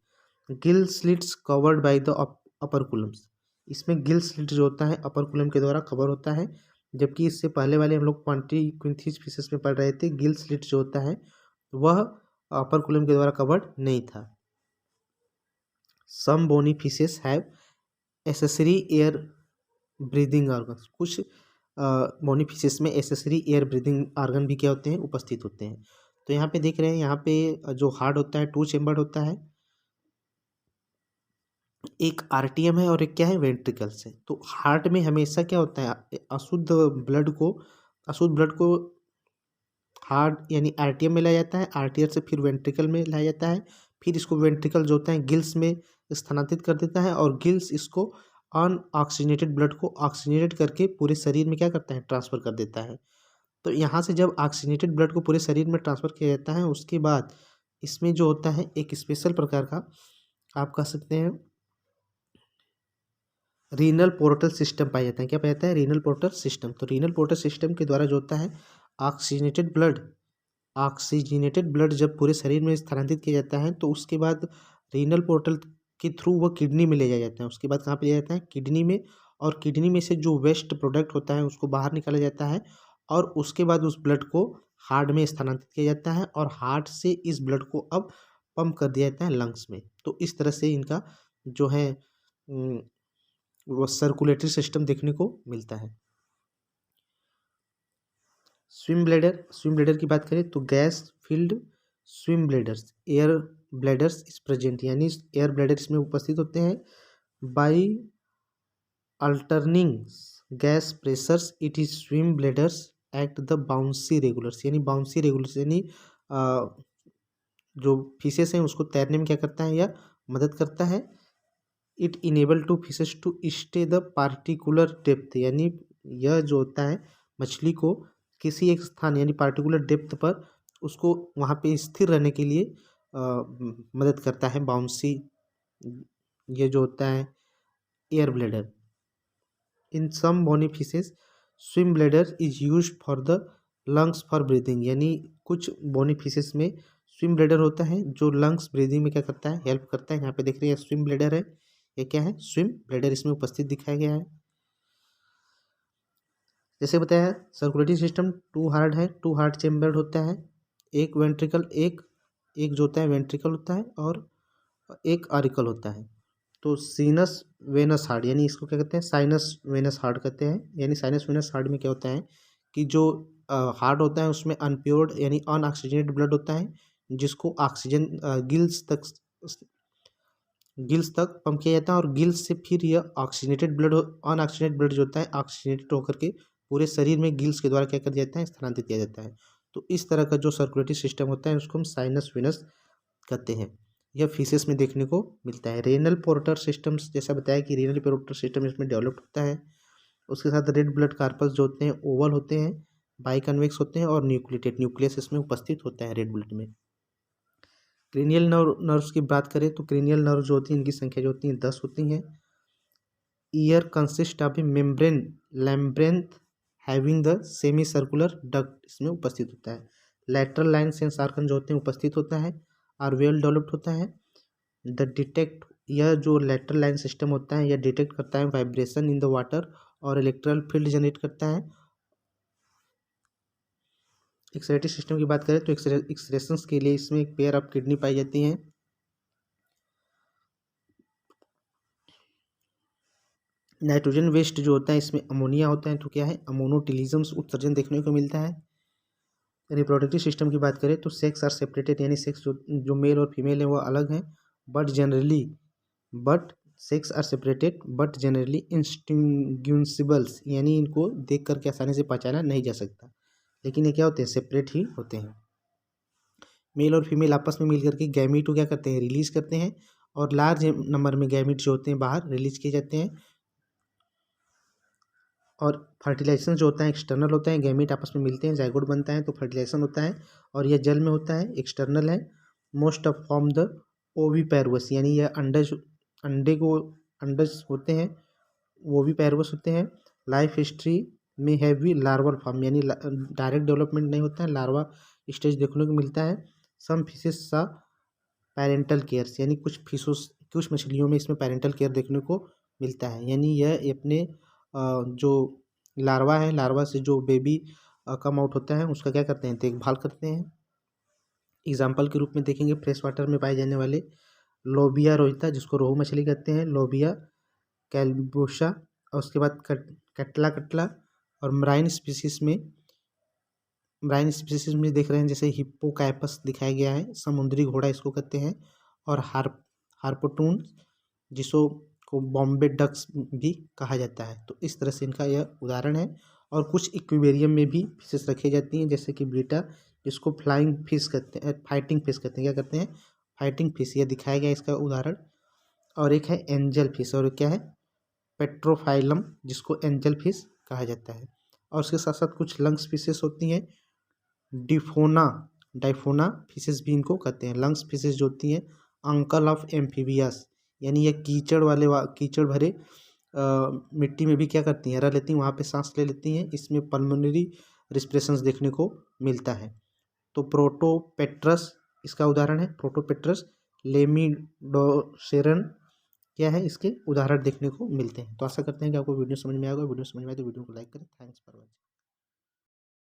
Gill slits covered by the operculums, इसमें गिल स्लिट जो होता है अपर कुलम के द्वारा कवर होता है, जबकि इससे पहले वाले हम लोग क्वांटिक्विंथीज फिशेस में पढ़ रहे थे, गिल स्लिट जो होता है वह अपर कुलम के द्वारा कवर्ड नहीं था। Some bony fishes have accessory air breathing organ, कुछ बोनी फिशेस में एसेसरी एयर ब्रीदिंग ऑर्गन भी क्या होते हैं, उपस्थित होते हैं। तो यहाँ पे देख रहे हैं, यहाँ पे जो हार्ट होता है 2 चेम्बर्ड होता है, एक आरटीएम है और एक क्या है, वेंट्रिकल्स है। तो हार्ट में हमेशा क्या होता है, अशुद्ध ब्लड को हार्ट यानी आरटीएम में लाया जाता है, आरटीएम से फिर वेंट्रिकल में लाया जाता है, फिर इसको वेंट्रिकल जो होता है गिल्स में स्थानांतरित कर देता है, और गिल्स इसको अनऑक्सीजनेटेड ब्लड को ऑक्सीजनेटेड करके पूरे शरीर में क्या करता है, ट्रांसफ़र कर देता है। तो यहाँ से जब ऑक्सीजनेटेड ब्लड को पूरे शरीर में ट्रांसफ़र किया जाता है, उसके बाद इसमें जो होता है एक स्पेशल प्रकार का, आप कह सकते हैं रीनल पोर्टल सिस्टम पाया जाता है। क्या पाया जाता है, रीनल पोर्टल सिस्टम। तो रीनल पोर्टल सिस्टम के द्वारा जो होता है ऑक्सीजनेटेड ब्लड जब पूरे शरीर में स्थानांतरित किया जाता है, तो उसके बाद रीनल पोर्टल के थ्रू वो किडनी में ले जाया जाता है। उसके बाद कहाँ पे लिया जाता है, किडनी में, और किडनी में से जो वेस्ट प्रोडक्ट होता है उसको बाहर निकाला जाता है, और उसके बाद उस ब्लड को हार्ट में स्थानांतरित किया जाता है, और हार्ट से इस ब्लड को अब पंप कर दिया जाता है लंग्स में। तो इस तरह से इनका जो है वो सर्कुलेटरी सिस्टम देखने को मिलता है। स्विम ब्लैडर की बात करें तो gas filled swim bladders, air bladders is present, यानी एयर ब्लैडर इसमें उपस्थित होते हैं। By altering gas pressures it is swim bladders act the buoyancy regulators, यानी बाउंसी रेगुलर्स यानी जो फिशेस हैं उसको तैरने में क्या करता है, यह मदद करता है। It enable to fishes to stay the particular depth, यानी यह जो होता है मछली को किसी एक स्थान यानी पार्टिकुलर डेप्थ पर उसको वहाँ पे स्थिर रहने के लिए मदद करता है बाउंसी, ये जो होता है air bladder. In some bony fishes swim bladder is use for the lungs for breathing, यानी कुछ बोनी फिशेस में स्विम ब्लैडर होता है जो लंग्स ब्रीदिंग में क्या करता है, हेल्प करता है। यहाँ पे देख रहे हैं स्विम ब्लैडर है, ये क्या है, स्विम ब्लैडर इसमें उपस्थित दिखाया गया है। जैसे बताया सर्कुलेटरी सिस्टम 2 हार्ट चेम्बर्ड होता है, एक वेंट्रिकल, एक जो होता है वेंट्रिकल होता है, और एक ऑरिकल होता है। तो सीनस वेनस हार्ट, यानी इसको क्या कहते हैं, साइनस वेनस हार्ट कहते हैं। यानी साइनस वेनस हार्ट में क्या होता है कि जो हार्ट होता है उसमें अनप्योर्ड यानी अनऑक्सीजनेटेड ब्लड होता है, जिसको ऑक्सीजन गिल्स तक पंप किया जाता है, और गिल्स से फिर यह ऑक्सीजनेटेड ब्लड अनऑक्सीजनेटेड ब्लड जो होता है ऑक्सीजनेटेड होकर के पूरे शरीर में गिल्स के द्वारा क्या कर दिया जाता है, स्थानांतरित किया जाता है। तो इस तरह का जो सर्कुलेटरी सिस्टम होता है उसको हम साइनस वेनस कहते हैं। यह फिशेस में देखने को मिलता है। रेनल पोर्टर सिस्टम्स, जैसा बताया कि रेनल पोर्टर सिस्टम इसमें डेवलप्ड होता है। उसके साथ रेड ब्लड कार्पस जो होते हैं ओवल होते हैं, बाइकन्वेक्स होते हैं, और न्यूक्लिएटेड न्यूक्लियस इसमें उपस्थित होता है रेड ब्लड में। क्रेनियल नर्व्स की बात करें तो क्रेनियल नर्व जो होती है इनकी संख्या जो होती है 10 होती हैं। Ear consist of a membrane labyrinth having the semicircular duct, इसमें उपस्थित होता है। लैटरल लाइन सेंस आर्गन जो होते हैं उपस्थित होता है, और वेल डेवलप्ड होता है। द डिटेक्ट, यह जो लैटरल लाइन सिस्टम होता है यह डिटेक्ट करता है वाइब्रेशन इन द वाटर और इलेक्ट्रिकल फील्ड जनरेट करता है। एक्सक्रेटरी सिस्टम की बात करें तो एक्सक्रेशंस के लिए इसमें एक पेयर ऑफ किडनी पाई जाती हैं। नाइट्रोजन वेस्ट जो होता है इसमें अमोनिया होता है, तो क्या है, अमोनोटिलिज्म उत्सर्जन देखने को मिलता है। रिप्रोडक्टिव सिस्टम की बात करें तो सेक्स आर सेपरेटेड, यानी सेक्स जो मेल और फीमेल है वो अलग हैं, but sex are separated but generally indistinguishable, यानी इनको देख करके आसानी से पहचाना नहीं जा सकता, लेकिन ये क्या होते हैं, सेपरेट ही होते हैं। मेल और फीमेल आपस में मिल करके गैमीट को क्या करते हैं, रिलीज करते हैं, और लार्ज नंबर में गैमीट जो होते हैं बाहर रिलीज किए जाते हैं। और फर्टिलाइजेशन जो होता है एक्सटर्नल होता है, गैमीट आपस में मिलते हैं, जाइगोट बनता है, तो फर्टिलाइजेशन होता है, और यह जल में होता है, एक्सटर्नल है। मोस्ट ऑफ फॉर्म द ओविपेरुअस, यानी यह अंडज होते हैं वो भी पैरवस होते हैं। लाइफ हिस्ट्री में हैवी लार्वल फॉर्म, यानी डायरेक्ट डेवलपमेंट नहीं होता है, लार्वा स्टेज देखने को मिलता है। सम फिशेस सा पेरेंटल केयर्स, यानी कुछ मछलियों में इसमें पेरेंटल केयर देखने को मिलता है, यानी यह अपने जो लार्वा है, लार्वा से जो बेबी कम आउट होता है उसका क्या करते हैं, देखभाल करते हैं। एग्जाम्पल के रूप में देखेंगे फ्रेश वाटर में पाए जाने वाले लोबिया रोहिता, जिसको रोहू मछली कहते हैं, लोबिया कैल्बोशा, और उसके बाद कटला कटला। और मराइन स्पीसीज में देख रहे हैं जैसे हिप्पोकैपस दिखाया गया है, समुद्री घोड़ा इसको कहते हैं। और हार्पोटून, जिसो को बॉम्बे डक्स भी कहा जाता है। तो इस तरह से इनका यह उदाहरण है। और कुछ इक्वेरियम में भी फिशेस रखी जाती हैं, जैसे कि बीटा, जिसको फ्लाइंग फिश कहते हैं, फाइटिंग फिश कहते हैं, क्या कहते हैं, फाइटिंग फिश, यह दिखाया गया इसका उदाहरण। और एक है एंजल फिश, और क्या है, पेट्रोफाइलम, जिसको एंजल फिश कहा जाता है। और उसके साथ साथ कुछ लंग्स फिशेस होती हैं, डाइफोना फिशेस भी इनको कहते हैं। लंग्स फिशेस जो होती हैं, अंकल ऑफ एम्फीबियस, यानी ये कीचड़ भरे मिट्टी में भी क्या करती हैं, रह लेती हैं, वहाँ पे सांस ले लेती हैं। इसमें पल्मोनरी रिस्पिरेशंस देखने को मिलता है। तो प्रोटोपेट्रस इसका उदाहरण है, प्रोटोपेट्रस। लेमिडोसेरन क्या है, इसके उदाहरण देखने को मिलते हैं। तो आशा करते हैं कि आपको वीडियो समझ में आएगा। वीडियो समझ में आए तो वीडियो को लाइक करें। Thanks for watching.